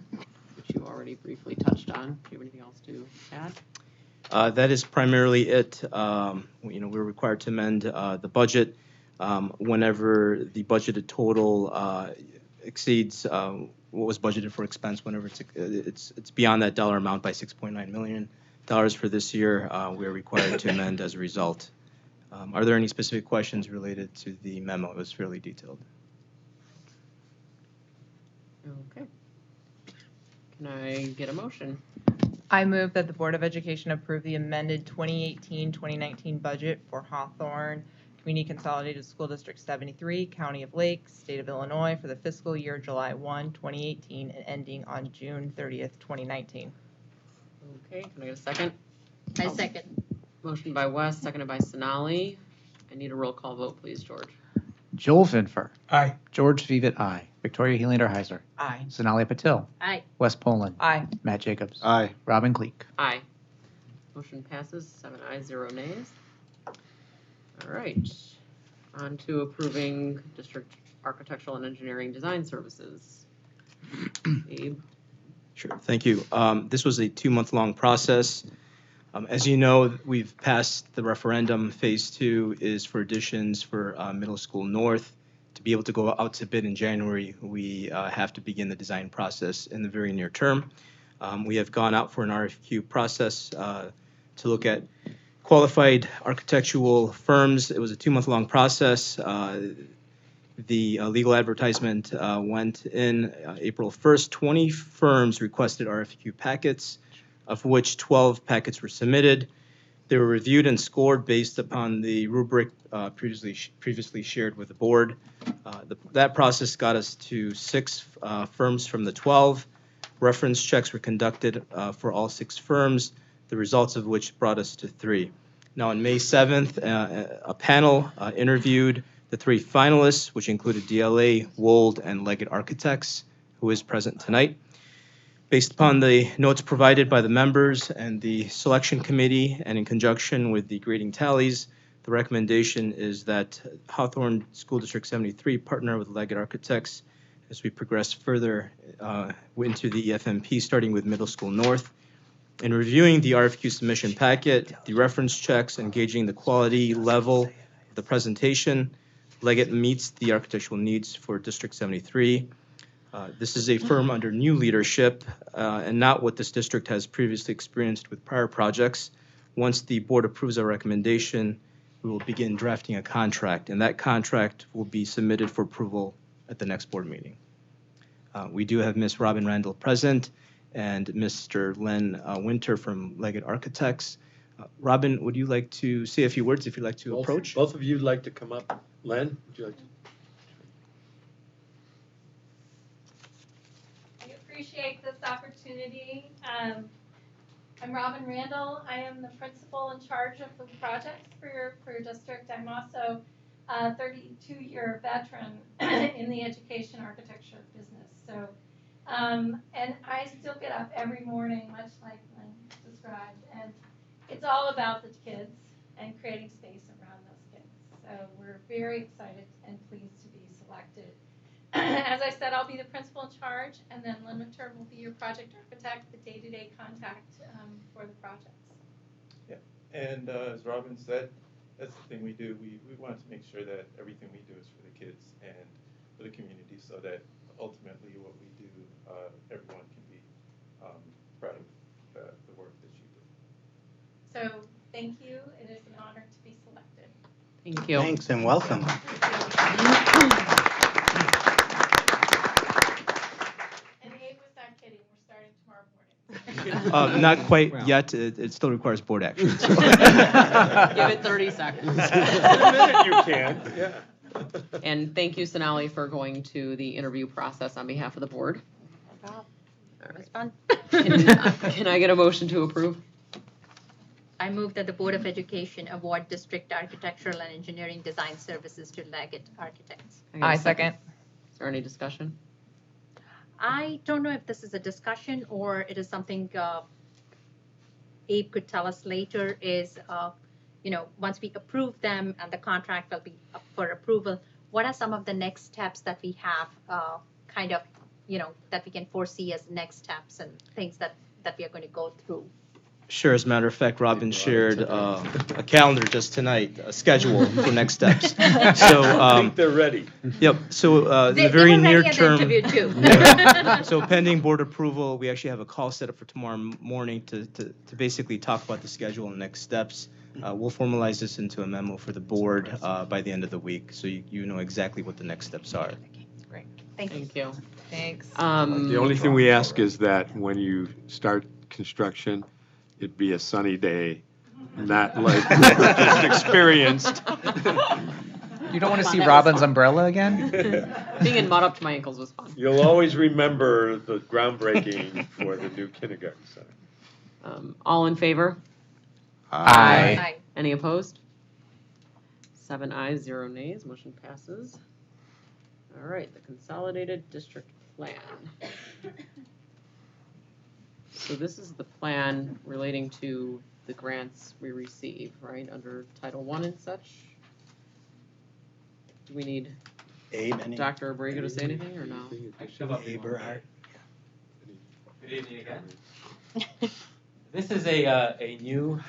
which you already briefly touched on. Do you have anything else to add? That is primarily it. We're required to amend the budget whenever the budgeted total exceeds what was budgeted for expense. Whenever it's beyond that dollar amount by $6.9 million for this year, we are required to amend as a result. Are there any specific questions related to the memo? It was fairly detailed. Okay. Can I get a motion? I move that the Board of Education approve the amended 2018-2019 budget for Hawthorne Community Consolidated School District 73, County of Lake, State of Illinois for the fiscal year July 1, 2018 and ending on June 30th, 2019. Okay, can I get a second? I second. Motion by West, seconded by Sonali. I need a roll call vote, please, George. Joel Finford. Aye. George Vivet, aye. Victoria Helander Heiser. Aye. Sonalia Patil. Aye. Wes Poland. Aye. Matt Jacobs. Aye. Robin Cleek. Aye. Motion passes 7 ayes, 0 nays. All right. On to approving district architectural and engineering design services. Abe? Sure, thank you. This was a 2-month-long process. As you know, we've passed the referendum. Phase 2 is for additions for Middle School North. To be able to go out to bid in January, we have to begin the design process in the very near term. We have gone out for an RFQ process to look at qualified architectural firms. It was a 2-month-long process. The legal advertisement went in April 1st. 20 firms requested RFQ packets, of which 12 packets were submitted. They were reviewed and scored based upon the rubric previously shared with the board. That process got us to 6 firms from the 12. Reference checks were conducted for all 6 firms, the results of which brought us to 3. Now, on May 7th, a panel interviewed the 3 finalists, which included DLA, Wold, and Leggett Architects, who is present tonight. Based upon the notes provided by the members and the selection committee, and in conjunction with the grading tallies, the recommendation is that Hawthorne School District 73 partner with Leggett Architects as we progress further into the EFMP, starting with Middle School North. In reviewing the RFQ submission packet, the reference checks, and gauging the quality level of the presentation, Leggett meets the architectural needs for District 73. This is a firm under new leadership and not what this district has previously experienced with prior projects. Once the board approves our recommendation, we will begin drafting a contract, and that contract will be submitted for approval at the next board meeting. We do have Ms. Robin Randall present and Mr. Len Winter from Leggett Architects. Robin, would you like to say a few words if you'd like to approach? Both of you would like to come up. Len, would you like to? I appreciate this opportunity. I'm Robin Randall. I am the principal in charge of the projects for your district. I'm also a 32-year veteran in the education architecture business. So, and I still get up every morning, much like Lynn described, and it's all about the kids and creating space around those kids. So we're very excited and pleased to be selected As I said, I'll be the principal in charge, and then Lynn Winter will be your project architect, the day-to-day contact for the projects. And as Robin said, that's the thing we do. We want to make sure that everything we do is for the kids and for the community, so that ultimately what we do, everyone can be proud of the work that you do. So thank you. It is an honor to be selected. Thank you. Thanks and welcome. And Abe was not kidding. We're starting tomorrow morning. Not quite yet. It still requires board action. So. Give it 30 seconds. In a minute you can, yeah. And thank you, Sonali, for going to the interview process on behalf of the board. It was fun. Can I get a motion to approve? I move that the Board of Education award district architectural and engineering design services to Leggett Architects. Can I get a I second. Is there any discussion? I don't know if this is a discussion or it is something Abe could tell us later is, once we approve them and the contract will be up for approval, what are some of the next steps that we have that we can foresee as next steps and things that we are going to go through? Sure. As a matter of fact, Robin shared a calendar just tonight, a schedule for next steps. So I think they're ready. Yep. So They the very were ready near at the term. interview too. So pending board approval, we actually have a call set up for tomorrow morning to basically talk about the schedule and next steps. We'll formalize this into a memo for the board by the end of the week, so you know exactly what the next steps are. Great. Thank you. Thank you. Thanks. The only thing we ask is that when you start construction, it be a sunny day, not like we just experienced. You don't want to see Robin's umbrella again? Being in mud up to my ankles was fun. You'll always remember the groundbreaking for the new kindergarten center. All in favor? Aye. Aye. Any opposed? 7 ayes, 0 nays. Motion passes. All right, the consolidated district plan. So this is the plan relating to the grants we receive, right, under Title I and such? Do we need Abe, any? Dr. Abrego to say anything, or no? Abe Earhart? Good evening again. This is a new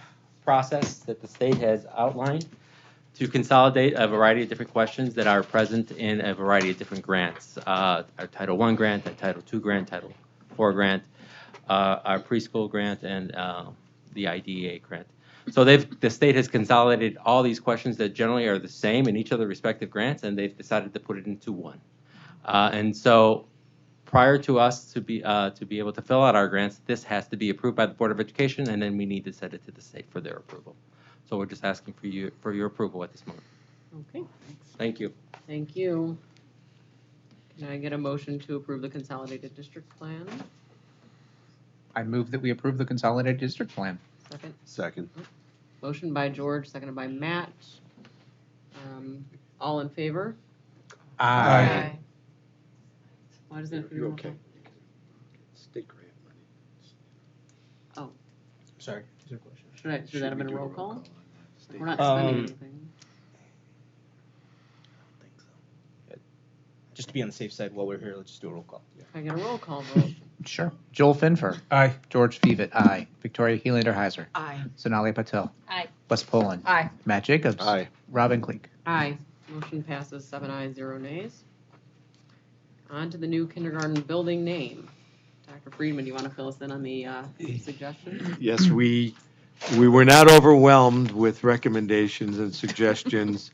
process that the state has outlined to consolidate a variety of different questions that are present in a variety of different grants. Our Title I grant, our Title II grant, Title IV grant, our preschool grant, and the IDEA grant. So the state has consolidated all these questions that generally are the same in each of the respective grants, and they've decided to put it into one. And so prior to us to be able to fill out our grants, this has to be approved by the Board of Education, and then we need to send it to the state for their approval. So we're just asking for your approval at this moment. Okay, Thank you. thank you. Can I get a motion to approve the consolidated district plan? I move that we approve the consolidated district plan. Second. Second. Motion by George, seconded by Matt. All in favor? Aye. Why does it have to be You roll okay? call? State grant money. Sorry. Is there a question? Should that have been a roll call? We're not Um, spending anything. Just to be on the safe side while we're here, let's just do a roll call. Can I get a roll call vote? Sure. Joel Finfer. Aye. George Fevet, aye. Victoria Helander-Heiser. Aye. Sonali Patel. Aye. Wes Poland. Aye. Matt Jacobs. Aye. Robin Cleek. Aye. Motion passes 7 ayes, 0 nays. On to the new kindergarten building name. Dr. Friedman, do you want to fill us in on the suggestion? Yes, we were not overwhelmed with recommendations and suggestions.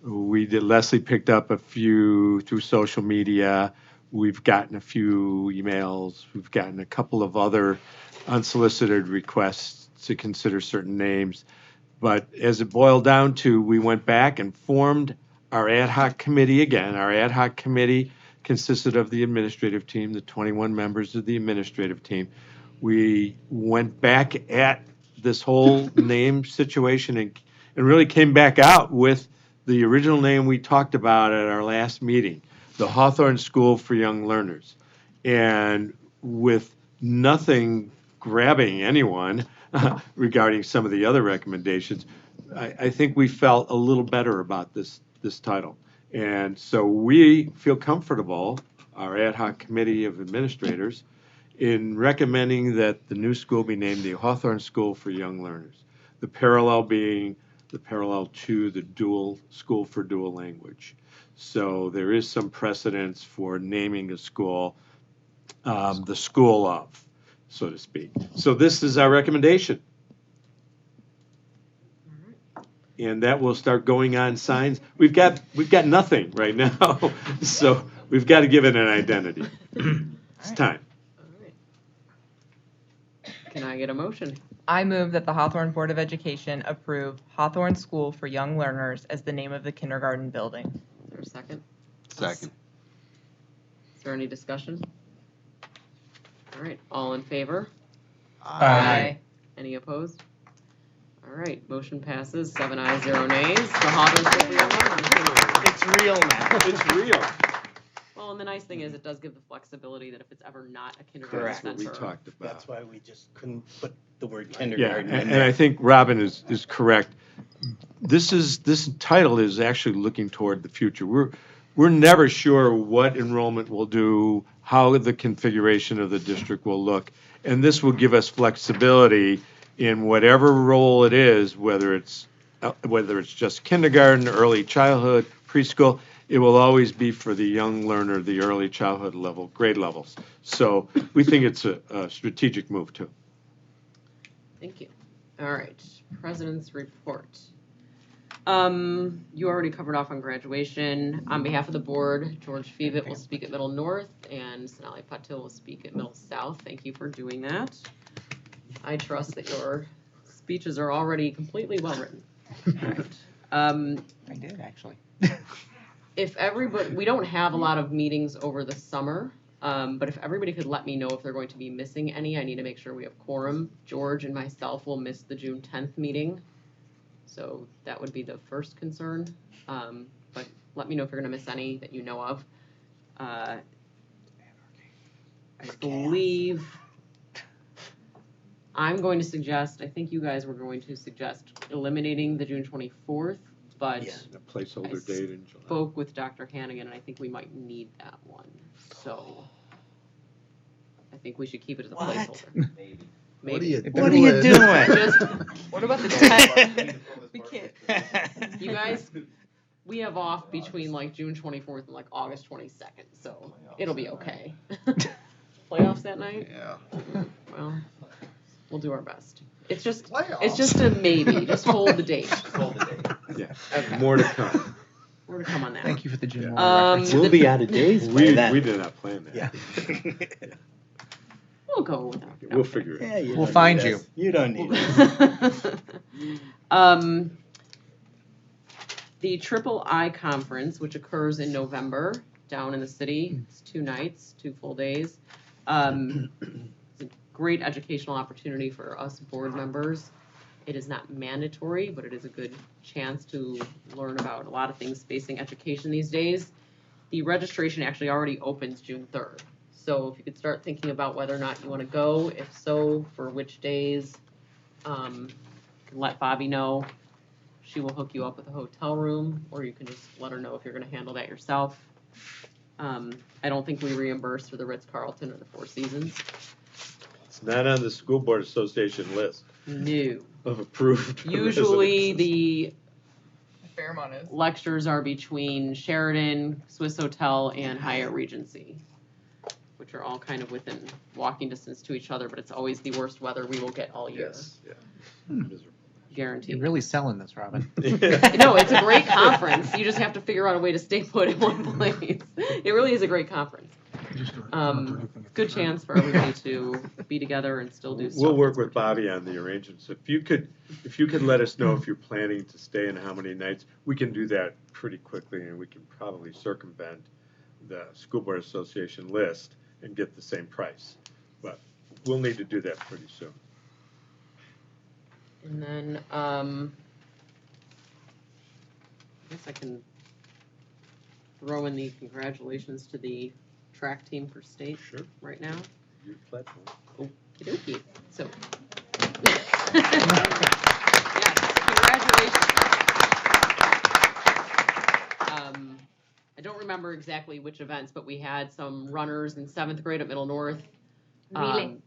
Leslie picked up a few through social media. We've gotten a few emails. We've gotten a couple of other unsolicited requests to consider certain names. But as it boiled down to, we went back and formed our ad hoc committee again. Our ad hoc committee consisted of the administrative team, the 21 members of the administrative team. We went back at this whole name situation and really came back out with the original name we talked about at our last meeting, the Hawthorne School for Young Learners. And with nothing grabbing anyone regarding some of the other recommendations, I think we felt a little better about this title. And so we feel comfortable, our ad hoc committee of administrators, in recommending that the new school be named the Hawthorne School for Young Learners. The parallel being the parallel to the dual school for dual language. So there is some precedence for naming a school the school of, so to speak. So this is our recommendation. And that will start going on signs. We've got nothing right now, so we've got to give it an identity. It's time. Can I get a motion? I move that the Hawthorne Board of Education approve Hawthorne School for Young Learners as the name of the kindergarten building. Is there a second? Second. Is there any discussion? All right, all in favor? Aye. Any opposed? All right, motion passes, 7 ayes, 0 nays. The Hawthorne School for Young Learners. It's real now. It's real. Well, and the nice thing is it does give the flexibility that if it's ever not a kindergarten Correct. center. That's what we talked about. That's why we just couldn't put the word Yeah, kindergarten in and there. I think Robin is correct. This title is actually looking toward the future. We're never sure what enrollment will do, how the configuration of the district will look, and this will give us flexibility in whatever role it is, whether it's just kindergarten, early childhood, preschool. It will always be for the young learner, the early childhood level, grade levels. So we think it's a strategic move too. Thank you. All right, President's report. You already covered off on graduation. On behalf of the board, George Fevitt will speak at Middle North and Sonali Patil will speak at Middle South. Thank you for doing that. I trust that your speeches are already completely well written. I did, actually. If everybody, we don't have a lot of meetings over the summer, but if everybody could let me know if they're going to be missing any, I need to make sure we have quorum. George and myself will miss the June 10th meeting. So that would be the first concern. But let me know if you're going to miss any that you know of. I believe I'm going to suggest, I think you guys were going to suggest eliminating the June 24th, but Yeah. A placeholder date in July. spoke with Dr. Hannigan, and I think we might need that one. So I think we should keep it as a What? placeholder. Maybe. What are you doing? Just, What about the 10th? We can't. you guys, we have off between like June 24th and like August 22nd, so it'll be okay. Playoffs that night? Yeah. Well, we'll do our best. It's just a maybe. Just hold the date. Yeah, Okay. more to come. More to come on that. Thank you for the Jim Yeah. Moore reference. We'll be out of days by We then. did not plan that. Yeah. We'll go without. We'll figure it out. Yeah, you We'll don't find need you. us. You don't need us. The Triple I Conference, which occurs in November down in the city, it's 2 nights, 2 full days. It's a great educational opportunity for us board members. It is not mandatory, but it is a good chance to learn about a lot of things facing education these days. The registration actually already opens June 3rd. So if you could start thinking about whether or not you want to go, if so, for which days, let Bobby know. She will hook you up with a hotel room, or you can just let her know if you're going to handle that yourself. I don't think we reimburse for the Ritz-Carlton or the Four Seasons. It's not on the School Board Association list No. of approved. Usually residences. the Fairmont is. lectures are between Sheridan, Swiss Hotel, and Hyatt Regency, which are all kind of within walking distance to each other, but it's always the worst weather we will get all year. Yes, yeah. Miserable. Guaranteed. You're really selling this, Robin. No, it's a great conference. You just have to figure out a way to stay put in one place. It really is a great conference. Good chance for everybody to be together and still do stuff. We'll work with Bobby on the arrangements. If you could let us know if you're planning to stay and how many nights, we can do that pretty quickly, and we can probably circumvent the School Board Association list and get the same price. But we'll need to do that pretty soon. And then, I guess I can throw in the congratulations to the track team for state Sure. right now. Your platform. Okie dokie. So. Yes, congratulations. remember exactly which events, but we had some runners in 7th grade at Middle North. Relay.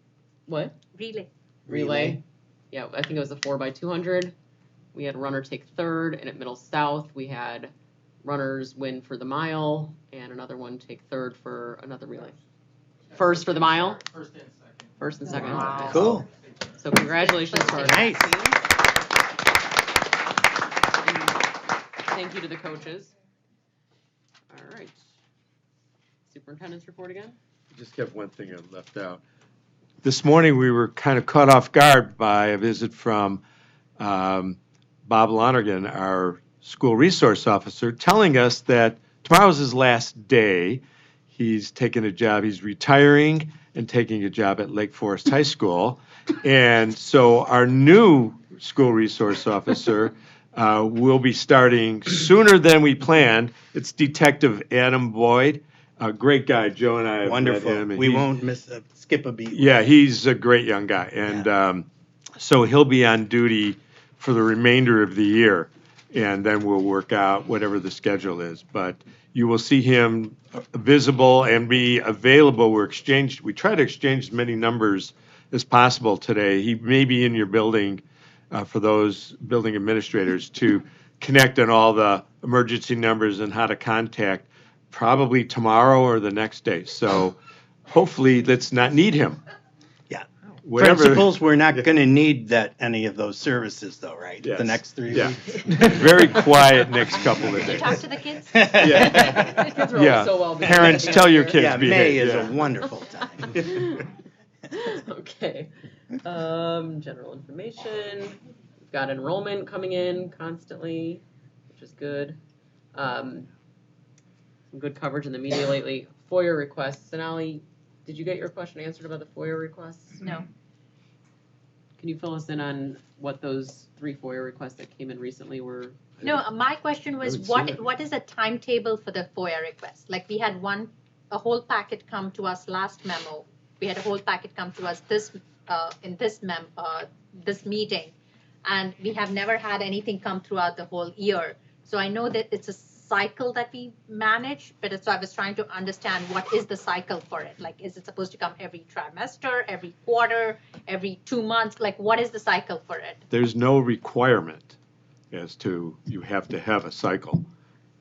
What? Relay. Yeah, I think it was a 4x200. We had a runner take 3rd, and at Middle South, we had runners win for the mile, and another one take 3rd for another relay. First for the mile? First and second. Wow. Okay. Cool. So congratulations to our Nice. Thank you to the coaches. All right. Superintendent's report again? Just have one thing I left out. This morning, we were kind of caught off guard by a visit from Bob Lonergan, our school resource officer, telling us that tomorrow's his last day. He's taking a job, he's retiring and taking a job at Lake Forest High School. And so our new school resource officer will be starting sooner than we planned. It's Detective Adam Boyd, a great guy. Joe and I have Wonderful. met him. and We he's- won't skip a beat. Yeah, he's a great young guy. And so he'll be on duty for the remainder of the year. And then we'll work out whatever the schedule is. But you will see him visible and be available. We try to exchange as many numbers as possible today. He may be in your building for those building administrators to connect on all the emergency numbers and how to contact probably tomorrow or the next day. So hopefully let's not need him. Yeah. Whatever. Principals, we're not going to need any of those services though, right? Yes. The next 3 Yeah. weeks. Very quiet next couple of Did you days. talk to the kids? Yeah. Kids are always Yeah. so well behaved. Parents, tell your kids Yeah, behave. May is Yeah. a wonderful time. Okay. General information. We've got enrollment coming in constantly, which is good. Some good coverage in the media lately. FOIA requests. Sonali, did you get your question answered about the FOIA requests? No. Can you fill us in on what those 3 FOIA requests that came in recently were? No, my question was, haven't seen it. what is the timetable for the FOIA request? Like, we had a whole packet come to us last memo. We had a whole packet come to us this meeting, and we have never had anything come throughout the whole year. So I know that it's a cycle that we manage, but so I was trying to understand what is the cycle for it? Like, is it supposed to come every trimester, every quarter, every 2 months? Like, what is the cycle for it? There's no requirement as to you have to have a cycle.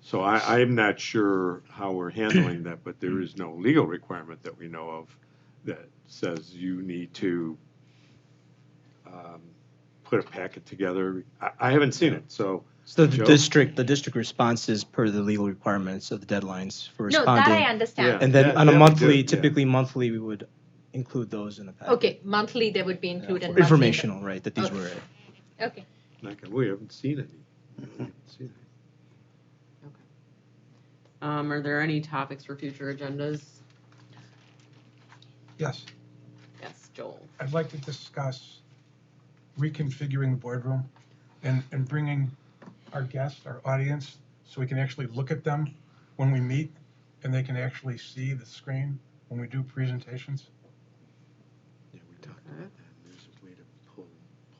So I'm not sure how we're handling that, but there is no legal requirement that we know of that says you need to put a packet together. I haven't seen it, so. So the Joe? district responses per the legal requirements of the deadlines for No, responding. that I understand. Yeah. And then on a we monthly, do, yeah. typically monthly, we would include those in the packet. Okay, monthly they would be included. For informational, right, that these Okay. were. Okay. We haven't seen any. We haven't seen any. Are there any topics for future agendas? Yes, Yes, Joel. I'd like to discuss reconfiguring the boardroom and bringing our guests, our audience, so we can actually look at them when we meet and they can actually see the screen when we do presentations. Yeah, we talked about that. There's a way to pull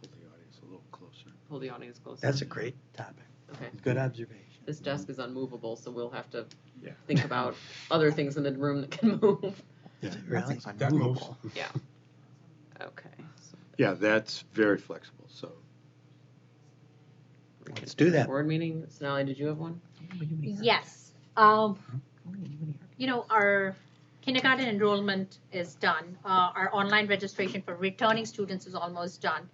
the audience a little closer. Pull the audience closer. That's a great topic. Okay. Good observation. This desk is unmovable, so we'll have to Yeah. think about other things in the room that can move. Yeah. Really? That moves. Yeah. Okay. So Yeah, that's very flexible, so. Let's do that. board meeting. Sonali, did you have one? Yes. Our kindergarten enrollment is done. Our online registration for returning students is almost done.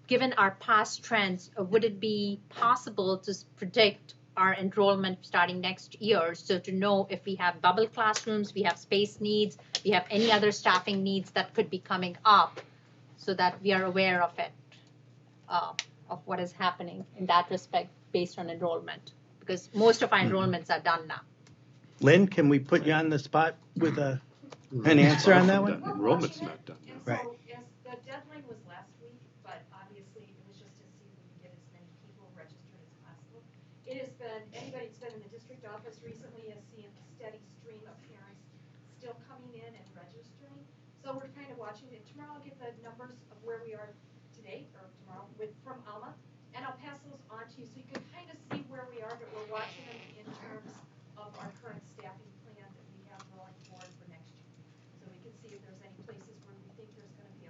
Given our past trends, would it be possible to predict our enrollment starting next year? So to know if we have bubble classrooms, we have space needs, we have any other staffing needs that could be coming up, so that we are aware of it, of what is happening in that respect based on enrollment. Because most of our enrollments are done now. Lynn, can we put you on the spot with an answer on that one? Enrollment's not done. And Right. so, yes, the deadline was last week, but obviously it was just to see if we could get as many people registered as possible. It has been, anybody that's been in the district office recently has seen a steady stream of parents still coming in and registering. So we're kind of watching it. Tomorrow I'll get the numbers of where we are today, or tomorrow, from Alma, and I'll pass those on to you so you can kind of see where we are, but we're watching them in terms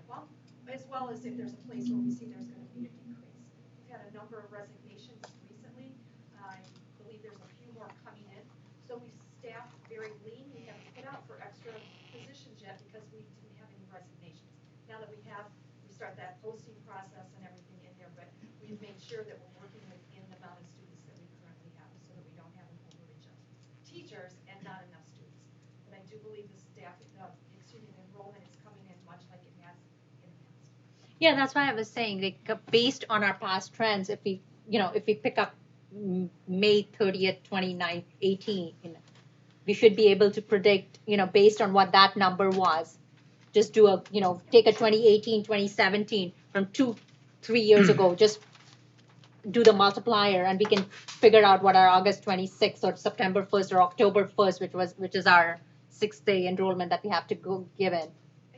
well, as well as if there's a place where we see there's gonna be an increase. We've had a number of resignations recently. I believe there's a few more coming in. So we've staffed very lean. We haven't put out for extra positions yet because we didn't have any resignations. Now that we have, we start that posting process and everything in there, but we've made sure that we're working within the amount of students that we currently have so that we don't have an overreach of teachers and not enough students. But I do believe the enrollment is coming in much like it has in the past. Yeah, that's why I was saying, like, based on our past trends, if we, if we pick up May 30th, 2018, we should be able to predict, based on what that number was, just do a, take a 2018, 2017 from 2-3 years ago, just do the multiplier, and we can figure out what our August 26th or September 1st or October 1st, which is our 6th day enrollment that we have to go give in.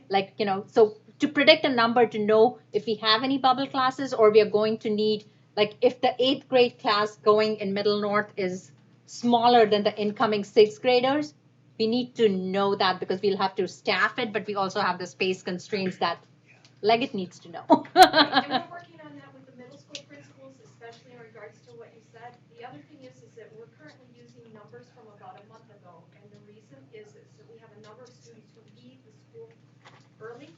Like, so to predict a number, to know if we have any bubble classes, or we are going to need, like, if the 8th grade class going in Middle North is smaller than the incoming 6th graders, we need to know that, because we'll have to staff it, but we also have the space constraints that Leggett needs to know. And we're working on that with the middle school principals, especially in regards to what you said. The other thing is that we're currently using numbers from about a month ago, and the reason is that we have a number of students who leave the school early,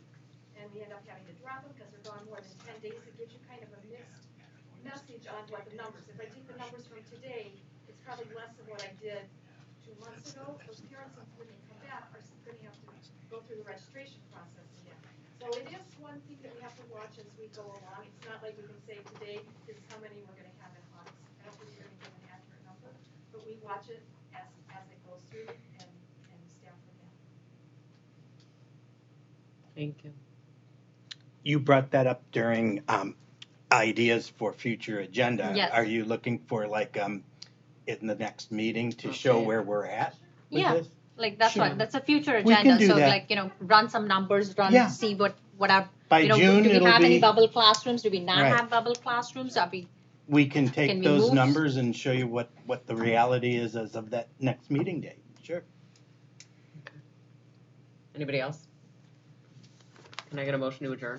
and we end up having to drop them because they're gone more than 10 days. It gives you kind of a mixed message on what the numbers. If I take the numbers from today, it's probably less than what I did 2 months ago. Those parents, when they come back, are going to have to go through the registration process again. So it is one thing that we have to watch as we go along. It's not like we can say today, this is how many we're going to have in August. I don't think we're going to give an accurate number, but we watch it as it goes through and staff for that. Thank you. You brought that up during ideas for future agenda. Yes. Are you looking for in the next meeting to show Okay. where we're at with Yeah. this? Like, that's Sure. what, that's a future We can agenda. do So, that. like, run some numbers, Yeah. see what our, By June, do we it'll have any be- bubble classrooms? Do we not Right. have bubble classrooms? Are we, We can take Can we those move? numbers and show you what the reality is as of that next meeting date. Sure. Anybody else? Can I get a motion to adjourn?